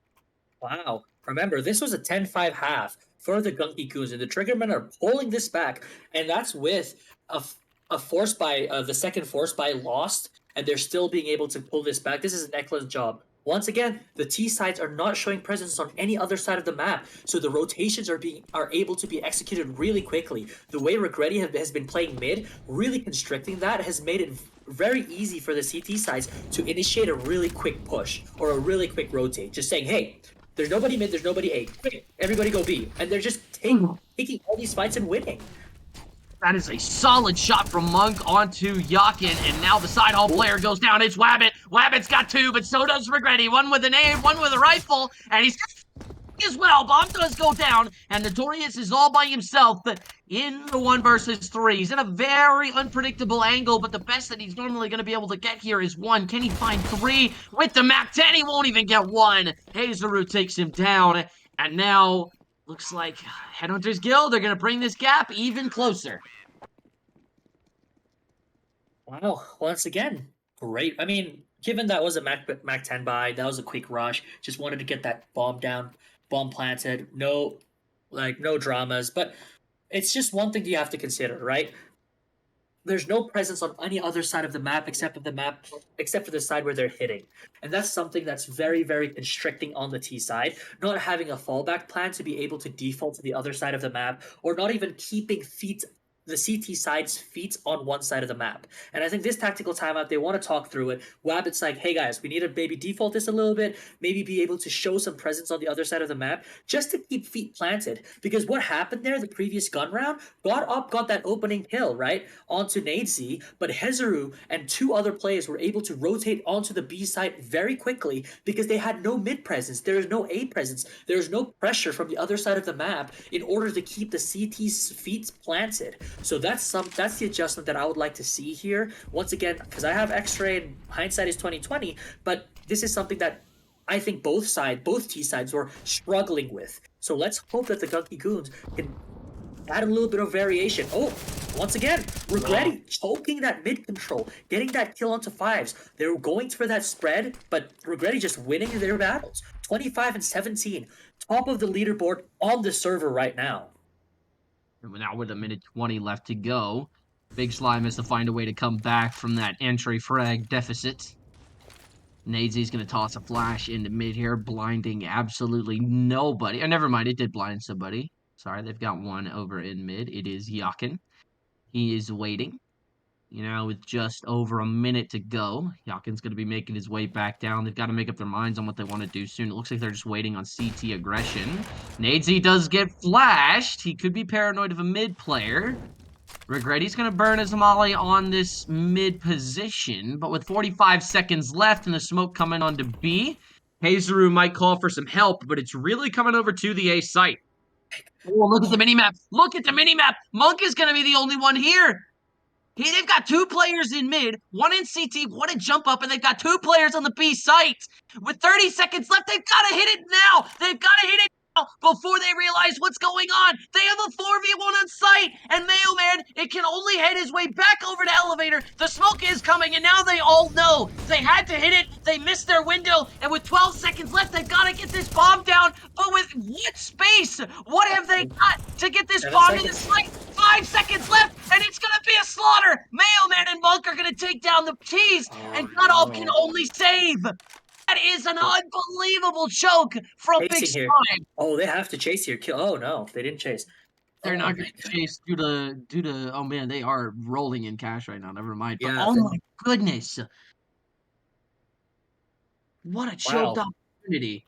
Speaker 3: Wow. Remember, this was a 10-5 half for the Gunky Goons, and the Triggermen are pulling this back, and that's with a force by the second force by lost, and they're still being able to pull this back. This is an excellent job. Once again, the T sides are not showing presence on any other side of the map, so the rotations are able to be executed really quickly. The way Regretti has been playing mid, really constricting that, has made it very easy for the CT sides to initiate a really quick push or a really quick rotate. Just saying, hey, there's nobody mid, there's nobody A. Quick, everybody go B. And they're just taking all these fights and winning.
Speaker 2: That is a solid shot from Monk onto Yakin, and now the side hall player goes down. It's Wabbit. Wabbit's got 2, but so does Regretti. One with an aim, one with a rifle, and he's as well. Bomb does go down, and Notorious is all by himself in the 1 versus 3. He's in a very unpredictable angle, but the best that he's normally going to be able to get here is 1. Can he find 3? With the map 10, he won't even get 1. Hazaru takes him down, and now looks like Headhunters Guild are going to bring this gap even closer.
Speaker 3: Wow, once again, great. I mean, given that was a Mac 10 buy, that was a quick rush. Just wanted to get that bomb down, bomb planted. No dramas. But it's just one thing you have to consider, right? There's no presence on any other side of the map except for the side where they're hitting. And that's something that's very, very constricting on the T side. Not having a fallback plan to be able to default to the other side of the map, or not even keeping the CT side's feet on one side of the map. And I think this tactical timeout, they want to talk through it. Wabbit's like, hey guys, we need to maybe default this a little bit, maybe be able to show some presence on the other side of the map, just to keep feet planted. Because what happened there the previous gun round, got that opening kill, right, onto Nadesy, but Hezaru and 2 other players were able to rotate onto the B side very quickly because they had no mid presence, there is no A presence, there is no pressure from the other side of the map in order to keep the CT's feet planted. So that's the adjustment that I would like to see here. Once again, because I have X-ray and hindsight is 2020, but this is something that I think both T sides were struggling with. So let's hope that the Gunky Goons can add a little bit of variation. Oh, once again, Regretti choking that mid control, getting that kill onto 5s. They were going for that spread, but Regretti just winning their battles. 25 and 17, top of the leaderboard on the server right now.
Speaker 2: Now with 1:20 left to go, Big Slime has to find a way to come back from that entry frag deficit. Nadesy's going to toss a flash into mid here, blinding absolutely nobody. Oh, never mind, it did blind somebody. Sorry, they've got 1 over in mid. It is Yakin. He is waiting. With just over a minute to go, Yakin's going to be making his way back down. They've got to make up their minds on what they want to do soon. It looks like they're just waiting on CT aggression. Nadesy does get flashed. He could be paranoid of a mid player. Regretti's going to burn his molly on this mid position, but with 45 seconds left and the smoke coming onto B, Hazaru might call for some help, but it's really coming over to the A site. Oh, look at the minimap. Look at the minimap. Monk is going to be the only one here. They've got 2 players in mid, 1 in CT, 1 in jump up, and they've got 2 players on the B site. With 30 seconds left, they've got to hit it now. They've got to hit it now before they realize what's going on. They have a 4v1 on site, and Mayo Man, it can only head his way back over to elevator. The smoke is coming, and now they all know. They had to hit it. They missed their window, and with 12 seconds left, they've got to get this bomb down. But with what space? What have they got to get this bomb in the site? 5 seconds left, and it's going to be a slaughter. Mayo Man and Monk are going to take down the T's, and Cutoff can only save. That is an unbelievable choke from Big
Speaker 3: Chasing here.
Speaker 2: Slime.
Speaker 3: Oh, they have to chase here. Oh no, they didn't chase.
Speaker 2: They're
Speaker 3: Oh
Speaker 2: not
Speaker 3: my
Speaker 2: going to
Speaker 3: God.
Speaker 2: chase due to oh man, they are rolling in cash right now. Never mind. But
Speaker 3: Yeah.
Speaker 2: oh my goodness, what a choked
Speaker 3: Wow.
Speaker 2: opportunity.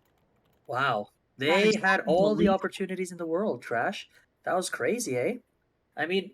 Speaker 3: Wow.
Speaker 2: That
Speaker 3: They
Speaker 2: is
Speaker 3: had all the
Speaker 2: unbelievable.
Speaker 3: opportunities in the world, Trash. That was crazy, eh? I mean,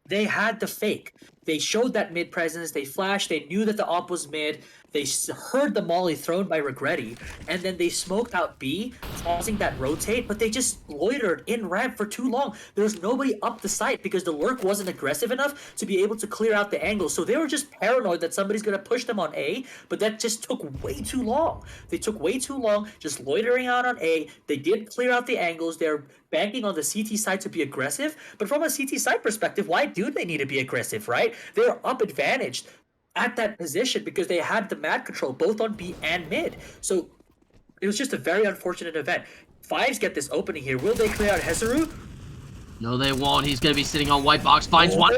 Speaker 3: they had the fake. They showed that mid presence. They flashed. They knew that the op was mid. They heard the molly thrown by Regretti, and then they smoked out B, causing that rotate. But they just loitered in ramp for too long. There was nobody up the site because the lurk wasn't aggressive enough to be able to clear out the angle. So they were just paranoid that somebody's gonna push them on A. But that just took way too long. They took way too long, just loitering out on A. They did clear out the angles. They're banking on the CT side to be aggressive. But from a CT side perspective, why do they need to be aggressive, right? They're up advantaged at that position because they had the mad control both on B and mid. So it was just a very unfortunate event. Fives get this opening here. Will they clear out Hezaru?
Speaker 2: No, they won't. He's going to be sitting on white box. Finds one.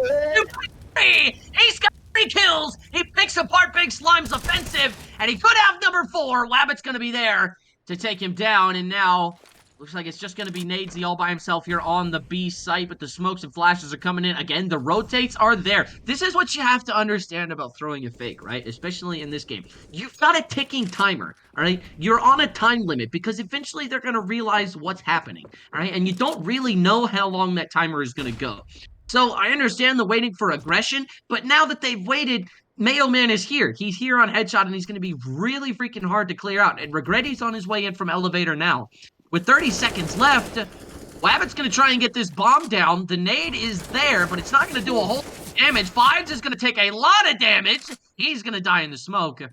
Speaker 2: He's got 3 kills. He picks apart Big Slime's offensive, and he could have number 4. Wabbit's going to be there to take him down, and now looks like it's just going to be Nadesy all by himself here on the B site, but the smokes and flashes are coming in. Again, the rotates are there. This is what you have to understand about throwing a fake, right? Especially in this game. You've got a ticking timer, all right? You're on a time limit because eventually they're going to realize what's happening, all right? And you don't really know how long that timer is going to go. So I understand the waiting for aggression, but now that they've waited, Mayo Man is here. He's here on headshot, and he's going to be really freaking hard to clear out. And Regretti's on his way in from elevator now. With 30 seconds left, Wabbit's going to try and get this bomb down. The nade is there, but it's not going to do a whole lot of damage. Fives is going to take a lot of damage. He's going to die in the smoke. And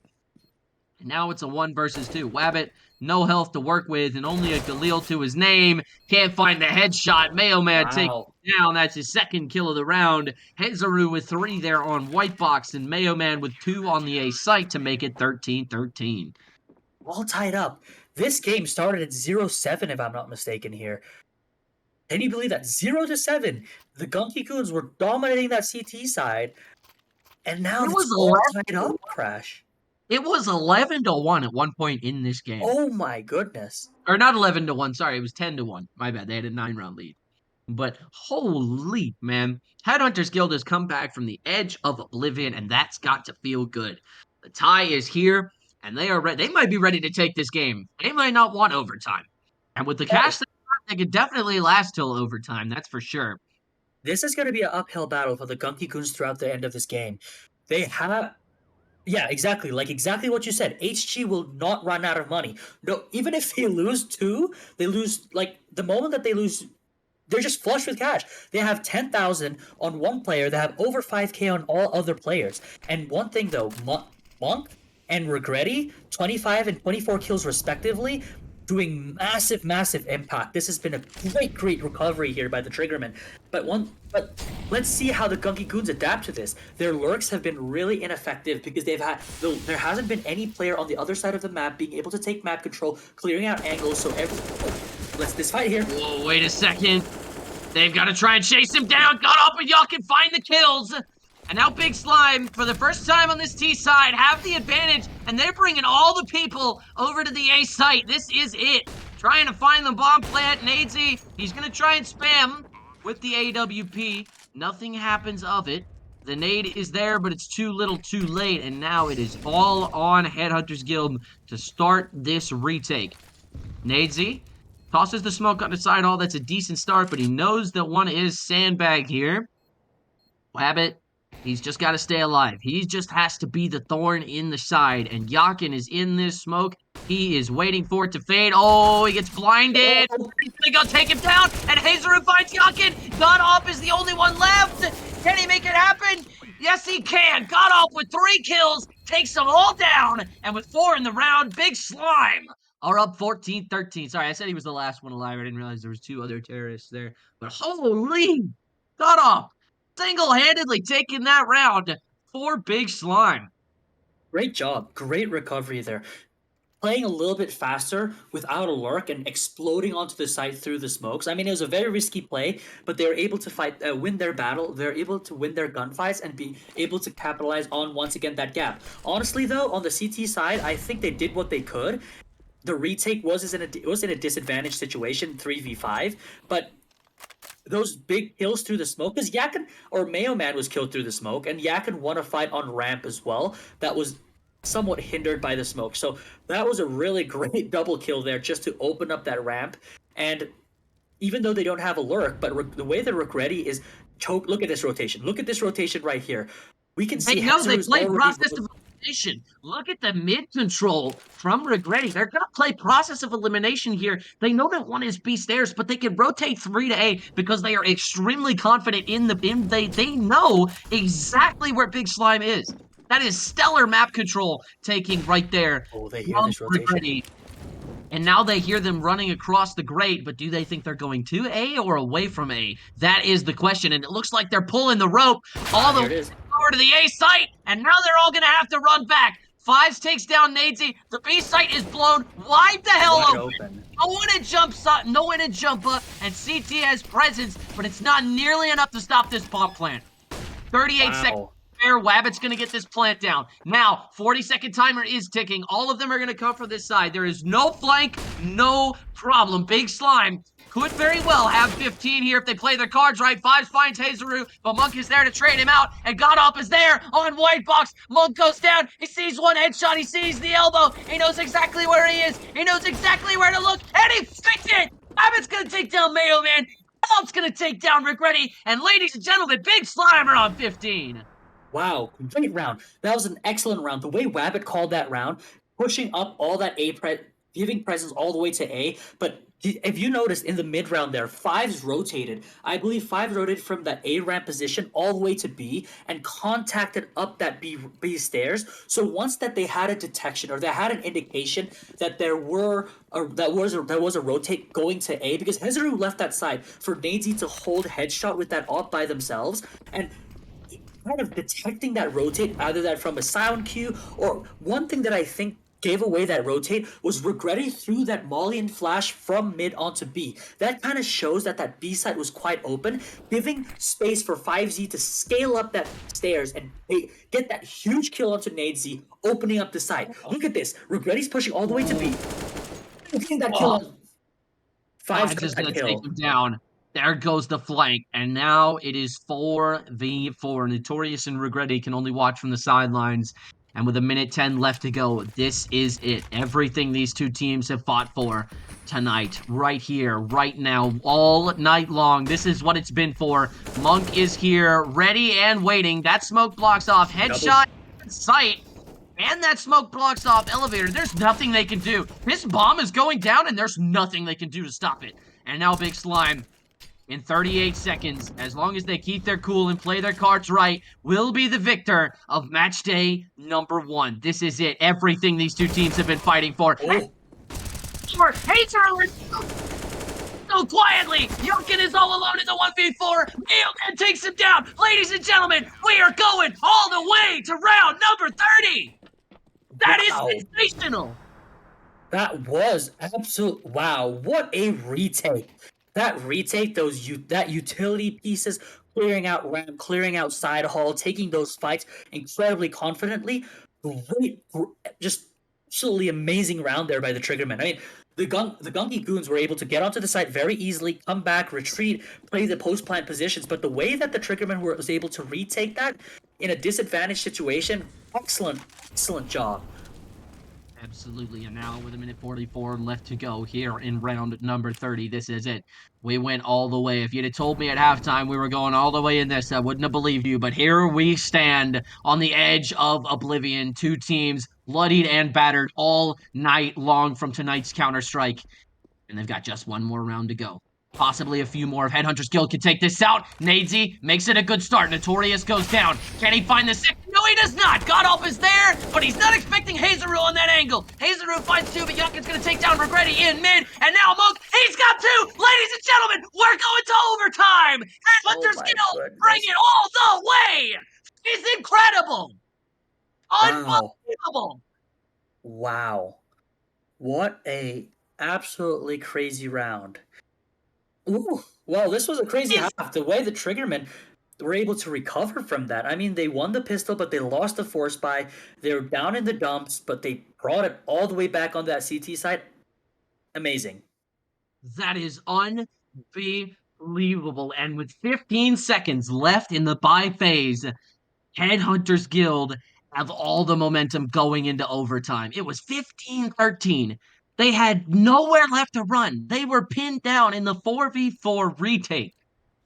Speaker 2: now it's a 1 versus 2. Wabbit, no health to work with, and only a Galil to his name. Can't find the headshot. Mayo Man takes it down. That's his 2nd kill of the round. Hezaru with 3 there on white box, and Mayo Man with 2 on the A site to make it 13-13.
Speaker 3: All tied up. This game started at 0-7, if I'm not mistaken here. Can you believe that? 0-7. The Gunky Goons were dominating that CT side, and now it's all tied up, Crash.
Speaker 2: It was 11-1 at one point in this game.
Speaker 3: Oh my goodness.
Speaker 2: Or not 11-1, sorry, it was 10-1. My bad, they had a 9-round lead. But holy, man. Headhunters Guild has come back from the edge of oblivion, and that's got to feel good. The tie is here, and they are ready. They might be ready to take this game. They might not want overtime. And with the cash they could definitely last till overtime, that's for sure.
Speaker 3: This is going to be an uphill battle for the Gunky Goons throughout the end of this game. They have... Yeah, exactly. Like exactly what you said. HG will not run out of money. No, even if they lose 2, they lose, like, the moment that they lose... They're just flush with cash. They have 10,000 on one player. They have over 5K on all other players. And one thing, though, Monk and Regretti, 25 and 24 kills respectively, doing massive, massive impact. This has been a great recovery here by the Triggermen. But let's see how the Gunky Goons adapt to this. Their lurks have been really ineffective because there hasn't been any player on the other side of the map being able to take map control, clearing out angles. So let's this fight here.
Speaker 2: Whoa, wait a second. They've got to try and chase him down. Got off, and y'all can find the kills. And now Big Slime, for the first time on this T side, have the advantage, and they're bringing all the people over to the A site. This is it. Trying to find the bomb plant. Nadesy, he's going to try and spam with the AWP. Nothing happens of it. The nade is there, but it's too little too late, and now it is all on Headhunters Guild to start this retake. Nadesy tosses the smoke on the side hall. That's a decent start, but he knows that one is sandbagged here. Wabbit, he's just got to stay alive. He just has to be the thorn in the side. And Yakin is in this smoke. He is waiting for it to fade. Oh, he gets blinded. He's going to go take him down. And Hezaru finds Yakin. Godop is the only one left. Can he make it happen? Yes, he can. Godop with 3 kills takes them all down. And with 4 in the round, Big Slime are up 14-13. Sorry, I said he was the last one alive. I didn't realize there was 2 other terrorists there. But holy, Godop single-handedly taking that round for Big Slime.
Speaker 3: Great job. Great recovery there. Playing a little bit faster without a lurk and exploding onto the site through the smokes. I mean, it was a very risky play, but they were able to win their battle. They're able to win their gunfights and be able to capitalize on, once again, that gap. Honestly, though, on the CT side, I think they did what they could. The retake was in a disadvantaged situation, 3v5, but those big kills through the smoke, because Yakin or Mayo Man was killed through the smoke, and Yakin won a fight on ramp as well. That was somewhat hindered by the smoke. So that was a really great double kill there just to open up that ramp. And even though they don't have a lurk, but the way that Regretti is choke. Look at this rotation. Look at this rotation right here. We can
Speaker 2: They
Speaker 3: see
Speaker 2: know they
Speaker 3: Hezaru's
Speaker 2: play
Speaker 3: already.
Speaker 2: process of elimination. Look at the mid control from Regretti. They're going to play process of elimination here. They know that one is B stairs, but they can rotate 3 to A because they are extremely confident in they know exactly where Big Slime is. That is stellar map control taking right there
Speaker 3: Oh, they hear
Speaker 2: from
Speaker 3: this rotation.
Speaker 2: Regretti. And now they hear them running across the grate, but do they think they're going to A or away from A? That is the question. And it looks like they're pulling the rope all the
Speaker 3: Here
Speaker 2: way
Speaker 3: it is.
Speaker 2: over to the A site, and now they're all going to have to run back. Fives takes down Nadesy. The B site is blown wide the hell
Speaker 3: Wide
Speaker 2: open.
Speaker 3: open.
Speaker 2: No one to jump up, no one to jump up, and CT has presence, but it's not nearly enough to stop this bomb plant. 38 seconds.
Speaker 3: Wow.
Speaker 2: Wabbit's going to get this plant down. Now, 40-second timer is ticking. All of them are going to come from this side. There is no flank, no problem. Big Slime could very well have 15 here if they play their cards right. Fives finds Hazaru, but Monk is there to trade him out, and Godop is there on White Box. Monk goes down. He sees one headshot. He sees the elbow. He knows exactly where he is. He knows exactly where to look, and he fixed it! Wabbit's going to take down Mayo Man. Godop's going to take down Regretti, and ladies and gentlemen, Big Slime are on 15.
Speaker 3: Wow, great round. That was an excellent round. The way Wabbit called that round, pushing up all that giving presence all the way to A. But if you noticed in the mid round there, Fives rotated. I believe Fives rotated from that A ramp position all the way to B and contacted up that B stairs. So once that they had a detection or they had an indication that there was a rotate going to A, because Hezaru left that side for Nadesy to hold headshot with that op by themselves, and kind of detecting that rotate, either that from a sound cue, or one thing that I think gave away that rotate was Regretti threw that Molly and Flash from mid onto B. That kind of shows that that B side was quite open, giving space for 5Z to scale up that stairs and get that huge kill onto Nadesy, opening up the side. Look at this. Regretti's pushing all the way to B. Getting that kill on
Speaker 2: Fives
Speaker 3: got
Speaker 2: is
Speaker 3: that
Speaker 2: going to take
Speaker 3: kill.
Speaker 2: him down. There goes the flank, and now it is 4v4. Notorious and Regretti can only watch from the sidelines, and with a minute 10 left to go, this is it. Everything these two teams have fought for tonight, right here, right now, all night long. This is what it's been for. Monk is here, ready and waiting. That smoke blocks off. Headshot in sight. And that smoke blocks off elevator. There's nothing they can do. This bomb is going down, and there's nothing they can do to stop it. And now Big Slime, in 38 seconds, as long as they keep their cool and play their cards right, will be the victor of match day number 1. This is it. Everything these two teams have been fighting for.
Speaker 3: Oh.
Speaker 2: Hater so quietly, Yunkin is all alone in the 1v4. Mailman takes him down. Ladies and gentlemen, we are going all the way to round number 30. That
Speaker 3: Wow.
Speaker 2: is sensational.
Speaker 3: That was absolute wow! What a retake! That retake, that utility pieces, clearing out ramp, clearing out side hall, taking those fights incredibly confidently. Just absolutely amazing round there by the Triggermen. I mean, the Gunky Goons were able to get onto the site very easily, come back, retreat, play the post plant positions. But the way that the Triggermen was able to retake that in a disadvantaged situation, excellent job.
Speaker 2: Absolutely, and now with a minute 44 left to go here in round number 30, this is it. We went all the way. If you'd have told me at halftime we were going all the way in this, I wouldn't have believed you. But here we stand on the edge of oblivion. Two teams bloodied and battered all night long from tonight's Counter-Strike. And they've got just one more round to go. Possibly a few more if Headhunter's Guild can take this out. Nadesy makes it a good start. Notorious goes down. Can he find the second? No, he does not. Godolph is there, but he's not expecting Hazaru on that angle. Hazaru finds 2, but Yunkin's going to take down Regretti in mid. And now Monk, he's got 2. Ladies and gentlemen, we're going to overtime. Headhunter's
Speaker 3: my
Speaker 2: Guild,
Speaker 3: goodness.
Speaker 2: bring it all the way. It's incredible.
Speaker 3: Wow.
Speaker 2: Unbelievable.
Speaker 3: Wow. What a absolutely crazy round. Ooh. Well, this was a crazy half. The way the Triggermen were able to recover from that. I mean, they won the pistol, but they lost the force buy. They were down in the dumps, but they brought it all the way back on that CT side. Amazing.
Speaker 2: That is unbelievable. And with 15 seconds left in the buy phase, Headhunters Guild have all the momentum going into overtime. It was 15-13. They had nowhere left to run. They were pinned down in the 4v4 retake.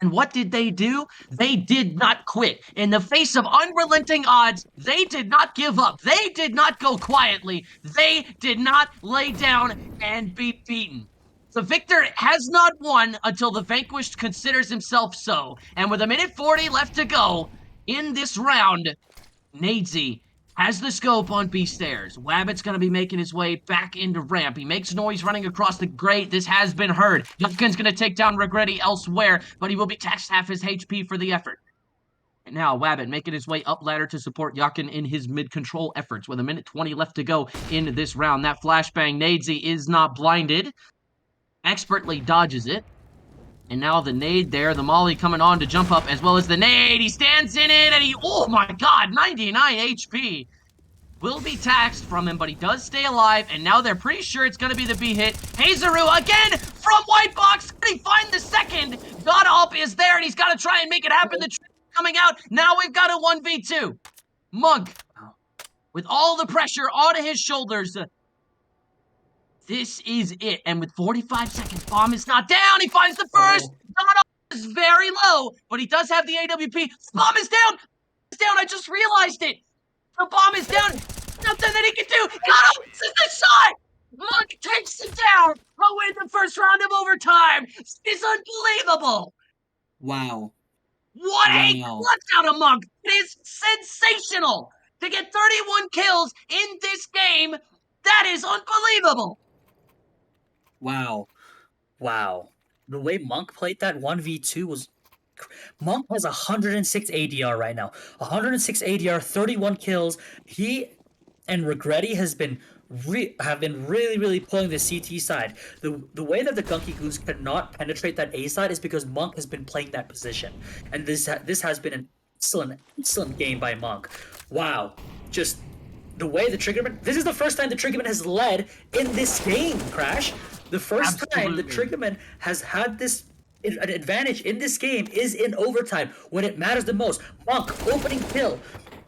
Speaker 2: And what did they do? They did not quit. In the face of unrelenting odds, they did not give up. They did not go quietly. They did not lay down and be beaten. The victor has not won until the vanquished considers himself so. And with a minute 40 left to go in this round, Nadesy has the scope on B stairs. Wabbit's going to be making his way back into ramp. He makes noise running across the grate. This has been heard. Yuckin's going to take down Regretti elsewhere, but he will be taxed half his HP for the effort. And now Wabbit making his way up ladder to support Yakin in his mid-control efforts with a minute 20 left to go in this round. That flashbang, Nadesy is not blinded. Expertly dodges it. And now the nade there, the molly coming on to jump up as well as the nade. He stands in it and he, oh my god, 99 HP. Will be taxed from him, but he does stay alive. And now they're pretty sure it's going to be the B hit. Hazaru again from white box. Can he find the second? Godalp is there and he's got to try and make it happen. The trigger coming out. Now we've got a 1v2. Monk, with all the pressure onto his shoulders, this is it. And with 45 seconds, bomb is not down. He finds the first. Godalp is very low, but he does have the AWP. Bomb is down. It's down. I just realized it. The bomb is down. Nothing that he can do. Godalp misses the shot. Monk takes it down. I'll win the first round of overtime. It's unbelievable.
Speaker 4: Wow.
Speaker 2: What a
Speaker 4: Wow.
Speaker 2: clutch out of Monk. It is sensational to get 31 kills in this game. That is unbelievable.
Speaker 4: Wow.
Speaker 3: Wow. The way Monk played that 1v2 was... Monk has 106 ADR right now. 106 ADR, 31 kills. He and Regretti have been really pulling the CT side. The way that the Gunky Goons could not penetrate that A side is because Monk has been playing that position. And this has been an excellent game by Monk. Wow. Just the way the Triggermen... This is the first time the Triggermen has led in this game, Crash. The first time the Triggermen has had this... An advantage in this game is in overtime, when it matters the most. Monk, opening kill.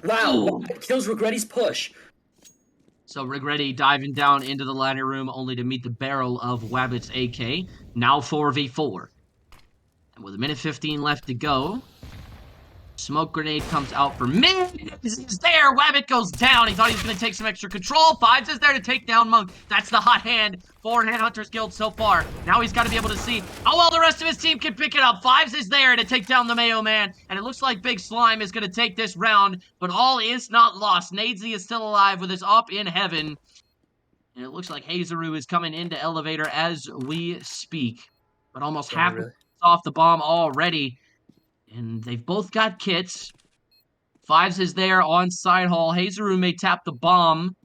Speaker 3: Wow, kills Regretti's push.
Speaker 2: So Regretti diving down into the ladder room only to meet the barrel of Wabbit's AK. Now 4v4. And with a minute 15 left to go, smoke grenade comes out for mid. He's there. Wabbit goes down. He thought he was going to take some extra control. Fives is there to take down Monk. That's the hot hand for Handhunters Guild so far. Now he's got to be able to see how well the rest of his team can pick it up. Fives is there to take down the Mayo Man. And it looks like Big Slime is going to take this round. But all is not lost. Nadesy is still alive with his up in heaven. And it looks like Hazaru is coming into elevator as we speak. But almost half off the bomb already. And they've both got kits. Fives is there on side hall. Hazaru may tap the bomb.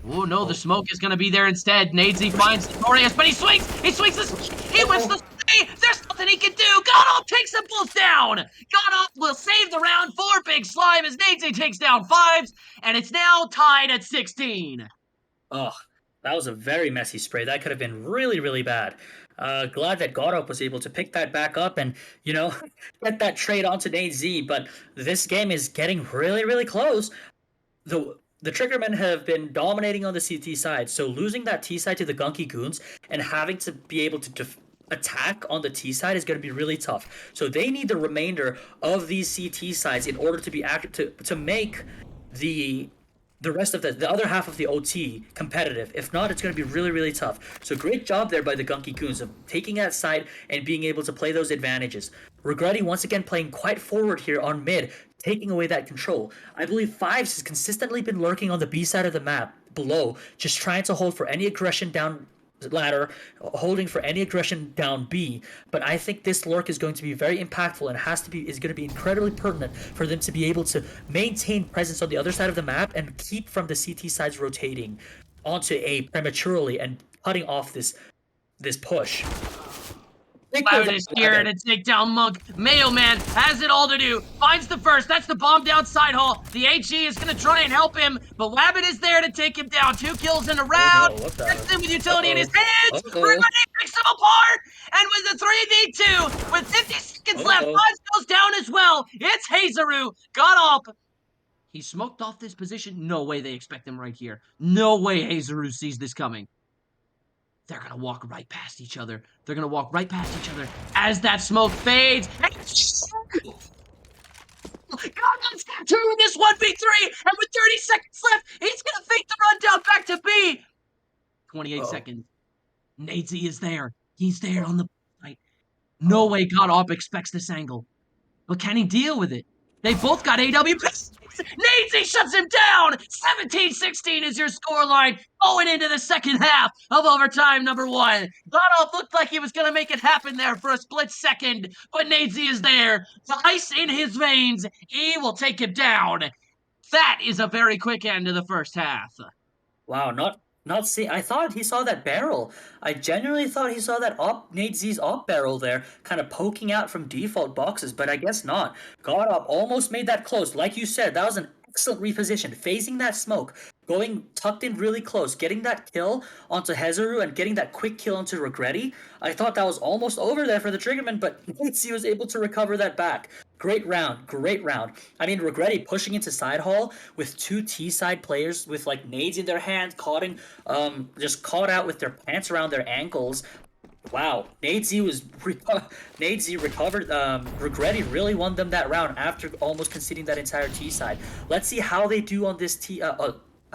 Speaker 2: Oh no, the smoke is going to be there instead. Nadesy finds Notorious, but he swings! He swings this! He wins the three! There's nothing he can do! Godalp takes them both down! Godalp will save the round for Big Slime as Nadesy takes down Fives, and it's now tied at 16.
Speaker 3: Ugh, that was a very messy spray. That could have been really bad. Glad that Godalp was able to pick that back up and, you know, get that trade onto Nadesy, but this game is getting really close. The Triggermen have been dominating on the CT side, so losing that T side to the Gunky Goons and having to be able to attack on the T side is going to be really tough. So they need the remainder of these CT sides in order to be to make the rest of the other half of the OT competitive. If not, it's going to be really tough. So great job there by the Gunky Goons of taking that side and being able to play those advantages. Regretti once again playing quite forward here on mid, taking away that control. I believe Fives has consistently been lurking on the B side of the map below, just trying to hold for any aggression down ladder, holding for any aggression down B. But I think this lurk is going to be very impactful and is going to be incredibly pertinent for them to be able to maintain presence on the other side of the map and keep from the CT sides rotating onto A prematurely and cutting off this push.
Speaker 2: Cloud is here to take down Monk. Mayo Man has it all to do. Finds the first. That's the bomb down side hall. The HE is going to try and help him, but Wabbit is there to take him down. 2 kills in a round. That's him with utility in his hands. Everybody picks him apart. And with the 3v2, with 50 seconds left, Fives goes down as well. It's Hazaru. Godalp. He smoked off this position. No way they expect him right here. No way Hazaru sees this coming. they're going to walk right past each other. They're going to walk right past each other as that smoke fades. And Gunky's capturing this 1v3, and with 30 seconds left, he's going to fake the rundown back to B. 28 seconds. Nadesy is there. He's there on the right. No way God Op expects this angle. But can he deal with it? They both got AWP. Nadesy shuts him down. 17-16 is your scoreline going into the second half of overtime number 1. God Op looked like he was going to make it happen there for a split second, but Nadesy is there. The ice in his veins. He will take him down. That is a very quick end to the first half.
Speaker 3: Wow, not see. I thought he saw that barrel. I genuinely thought he saw that Nadezy's op barrel there, kind of poking out from default boxes, but I guess not. God Op almost made that close. Like you said, that was an excellent reposition, phasing that smoke, going tucked in really close, getting that kill onto Hezaru and getting that quick kill onto Regretti. I thought that was almost over there for the Triggermen, but Nadesy was able to recover that back. Great round, great round. I mean, Regretti pushing into side hall with 2 T-side players with like nades in their hands, just caught out with their pants around their ankles. Wow, Nadesy recovered. Regretti really won them that round after almost conceding that entire T-side. Let's see how they do on this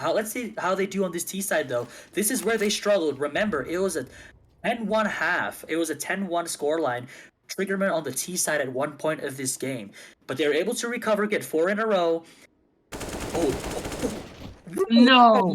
Speaker 3: let's see how they do on this T-side though. This is where they struggled. Remember, it was a 10-1 half. It was a 10-1 scoreline. Triggermen on the T side at one point of this game, but they were able to recover, get 4 in a row.
Speaker 2: No!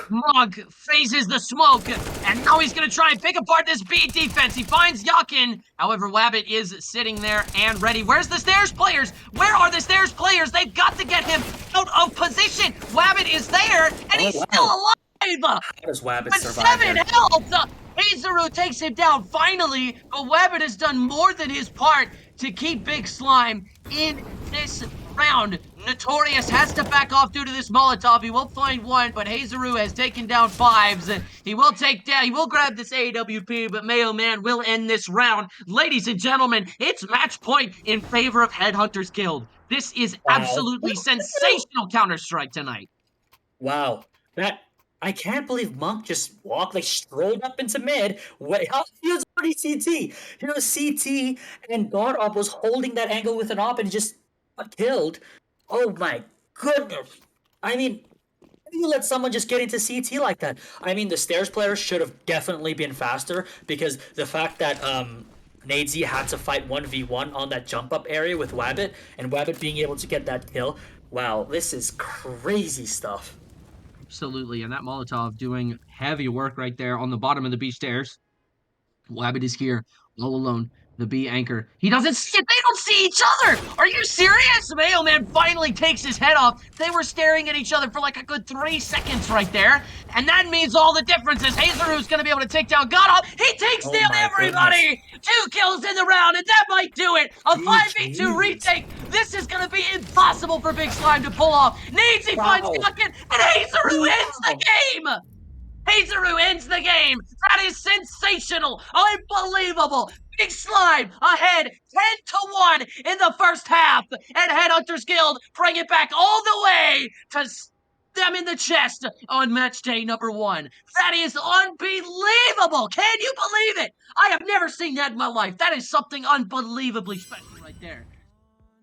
Speaker 2: Monk phases the smoke, and now he's going to try and pick apart this B defense. He finds Yakin. However, Wabbit is sitting there and ready. Where's the stairs players? Where are the stairs players? They've got to get him out of position. Wabbit is there, and he's still alive!
Speaker 3: How does Wabbit
Speaker 2: With
Speaker 3: survive
Speaker 2: 7
Speaker 3: there?
Speaker 2: health! Hazaru takes him down finally, but Wabbit has done more than his part to keep Big Slime in this round. Notorious has to back off due to this Molotov. He will find 1, but Hazaru has taken down 5s. He will grab this AWP, but Mayo Man will end this round. Ladies and gentlemen, it's match point in favor of Headhunters Guild. This is absolutely sensational Counter-Strike tonight.
Speaker 3: Wow, I can't believe Monk just strolled up into mid. Wait, how he was already CT? You know, CT and God Op was holding that angle with an op and just got killed. Oh my goodness! I mean, how do you let someone just get into CT like that? I mean, the stairs players should have definitely been faster because the fact that Nadesy had to fight 1v1 on that jump up area with Wabbit and Wabbit being able to get that kill. Wow, this is crazy stuff.
Speaker 2: Absolutely, and that Molotov doing heavy work right there on the bottom of the B stairs. Wabbit is here, all alone. The B anchor. He doesn't see it. They don't see each other. Are you serious? Mayo Man finally takes his head off. They were staring at each other for like a good 3 seconds right there. And that means all the differences. Hazaru's going to be able to take down God Op. He takes down everybody.
Speaker 3: Goodness.
Speaker 2: 2 kills in the round, and that might do it. A 5v2 retake. This is going to be impossible for Big Slime to pull off. Nadesy finds Yakin, and Hazaru ends the game. Hazaru ends the game. That is sensational. Unbelievable. Big Slime ahead 10-1 in the first half. And Headhunters Guild bring it back all the way to them in the chest on match day number 1. That is unbelievable. Can you believe it? I have never seen that in my life. That is something unbelievably special right there.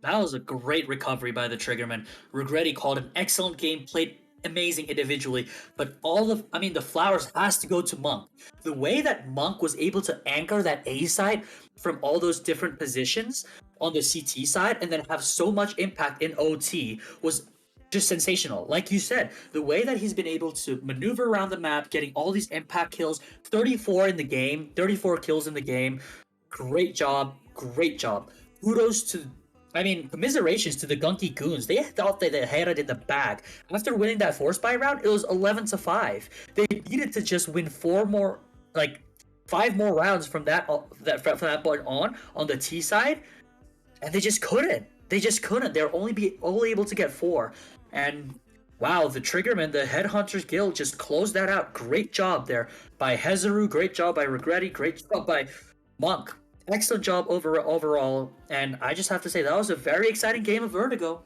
Speaker 3: That was a great recovery by the Triggermen. Regretti called an excellent game, played amazing individually, but the flowers has to go to Monk. The way that Monk was able to anchor that A side from all those different positions on the CT side and then have so much impact in OT was just sensational. Like you said, the way that he's been able to maneuver around the map, getting all these impact kills, 34 kills in the game. Great job. Kudos to commiserations to the Gunky Goons. They thought that they had it in the bag. After winning that force buy round, it was 11-5. They needed to just win 5 more rounds from that point on the T side, and they just couldn't. They were only able to get 4. And wow, the Triggermen, the Headhunters Guild, just closed that out. Great job there by Hezaru. Great job by Regretti. Great job by Monk. Excellent job overall, and I just have to say that was a very exciting game of Vertigo.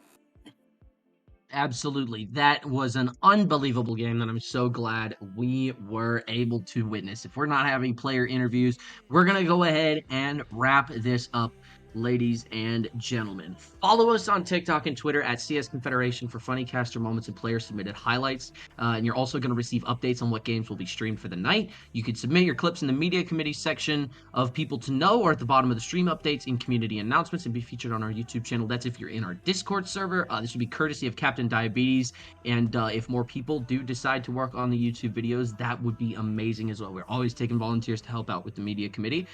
Speaker 2: Absolutely. That was an unbelievable game that I'm so glad we were able to witness. If we're not having player interviews, we're going to go ahead and wrap this up, ladies and gentlemen. Follow us on TikTok and Twitter at CS Confederation for funny caster moments and player submitted highlights. And you're also going to receive updates on what games will be streamed for the night. You can submit your clips in the media committee section of People to Know or at the bottom of the stream updates in community announcements and be featured on our YouTube channel. That's if you're in our Discord server. This would be courtesy of Captain Diabetes. And if more people do decide to work on the YouTube videos, that would be amazing as well. We're always taking volunteers to help out with the media committee.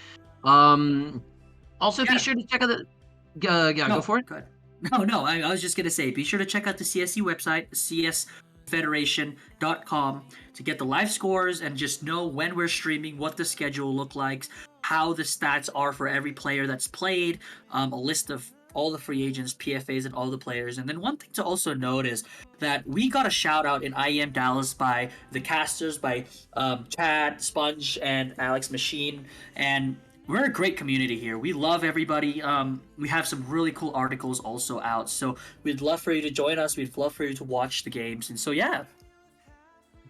Speaker 2: Also, be sure to check out the. Go for it.
Speaker 3: Go ahead. No, I was just going to say, be sure to check out the CSC website, csfederation.com, to get the live scores and just know when we're streaming, what the schedule look like, how the stats are for every player that's played, a list of all the free agents, PFAs, and all the players. And then one thing to also note is that we got a shout out in IEM Dallas by the casters, by Chad, Sponge, and Alex Machine. And we're a great community here. We love everybody. We have some really cool articles also out. So we'd love for you to join us. We'd love for you to watch the games. And so, yeah.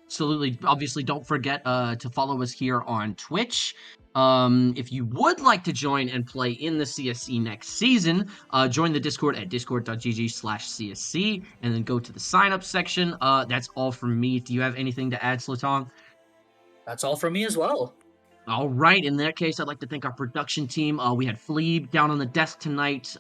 Speaker 2: Absolutely. Obviously, don't forget to follow us here on Twitch. If you would like to join and play in the CSC next season, join the Discord at discord.gg/CSC and then go to the sign up section. That's all from me. Do you have anything to add, Slatong?
Speaker 3: That's all from me as well.
Speaker 2: All right. In that case, I'd like to thank our production team. We had Fleeb down on the desk tonight.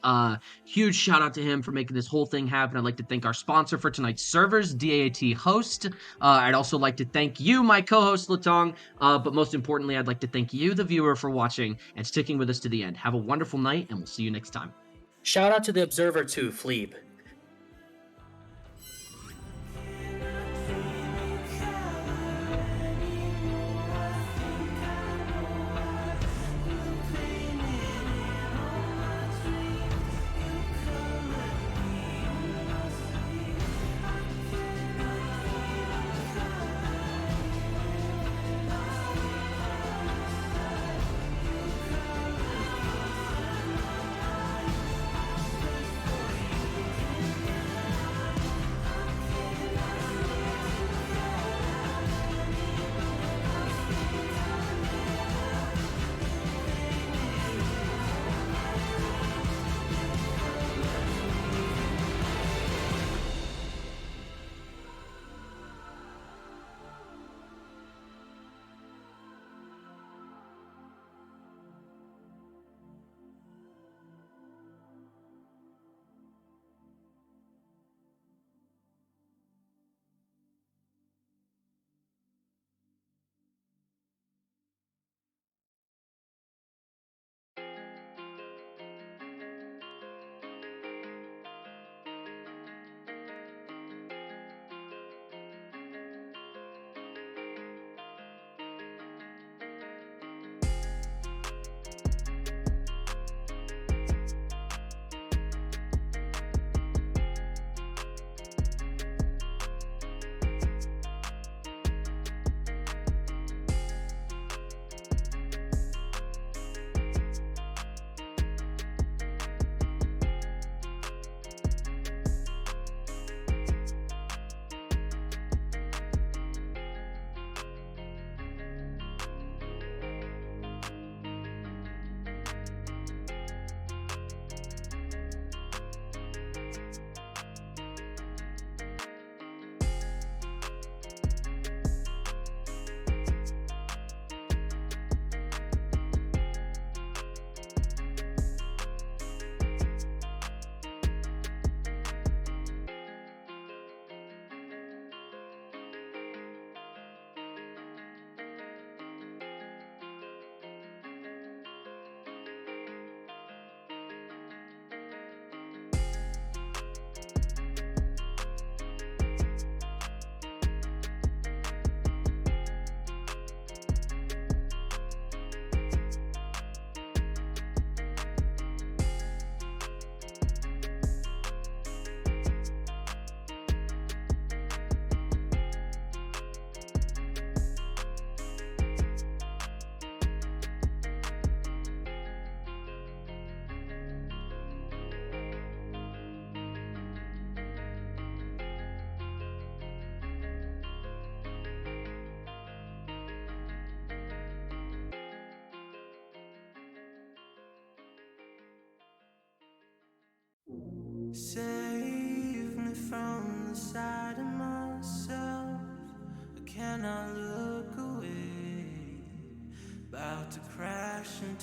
Speaker 2: Huge shout out to him for making this whole thing happen. I'd like to thank our sponsor for tonight's servers, DAT Host. I'd also like to thank you, my co-host, Latong. But most importantly, I'd like to thank you, the viewer, for watching and sticking with us to the end. Have a wonderful night, and we'll see you next time.
Speaker 3: Shout out to the Observer too, Fleeb.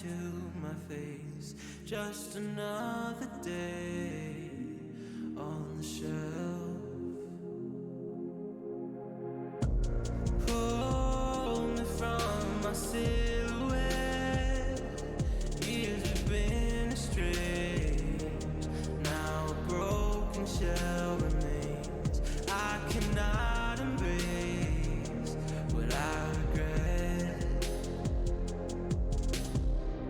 Speaker 1: to my face. Just another day on the shelf. Pull me from my silhouette. Years we've been astray. Now a broken shell remains. I cannot embrace what I regret.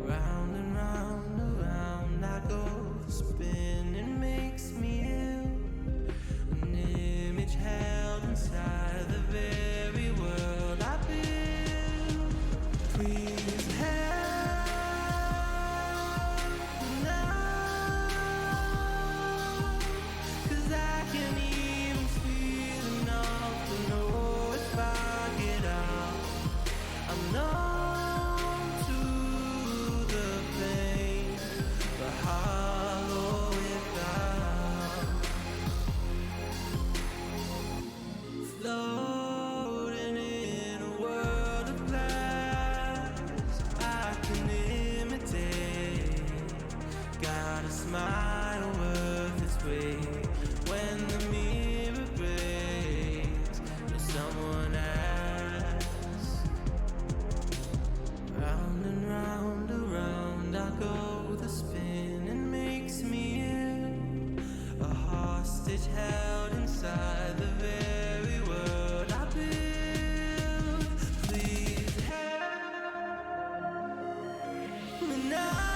Speaker 1: Round and round, around I go. The spinning makes me ill. An image held inside the very world I build. Please help me now, 'cause I can't even feel enough to know if I get out. I'm numb to the pain, but hollow without. Floating in a world of glass, I can imitate. Got a smile worth its weight. When the mirror breaks, will someone ask? Round and round, around I go. The spinning makes me ill. A hostage held inside the very world I build. Please help me now.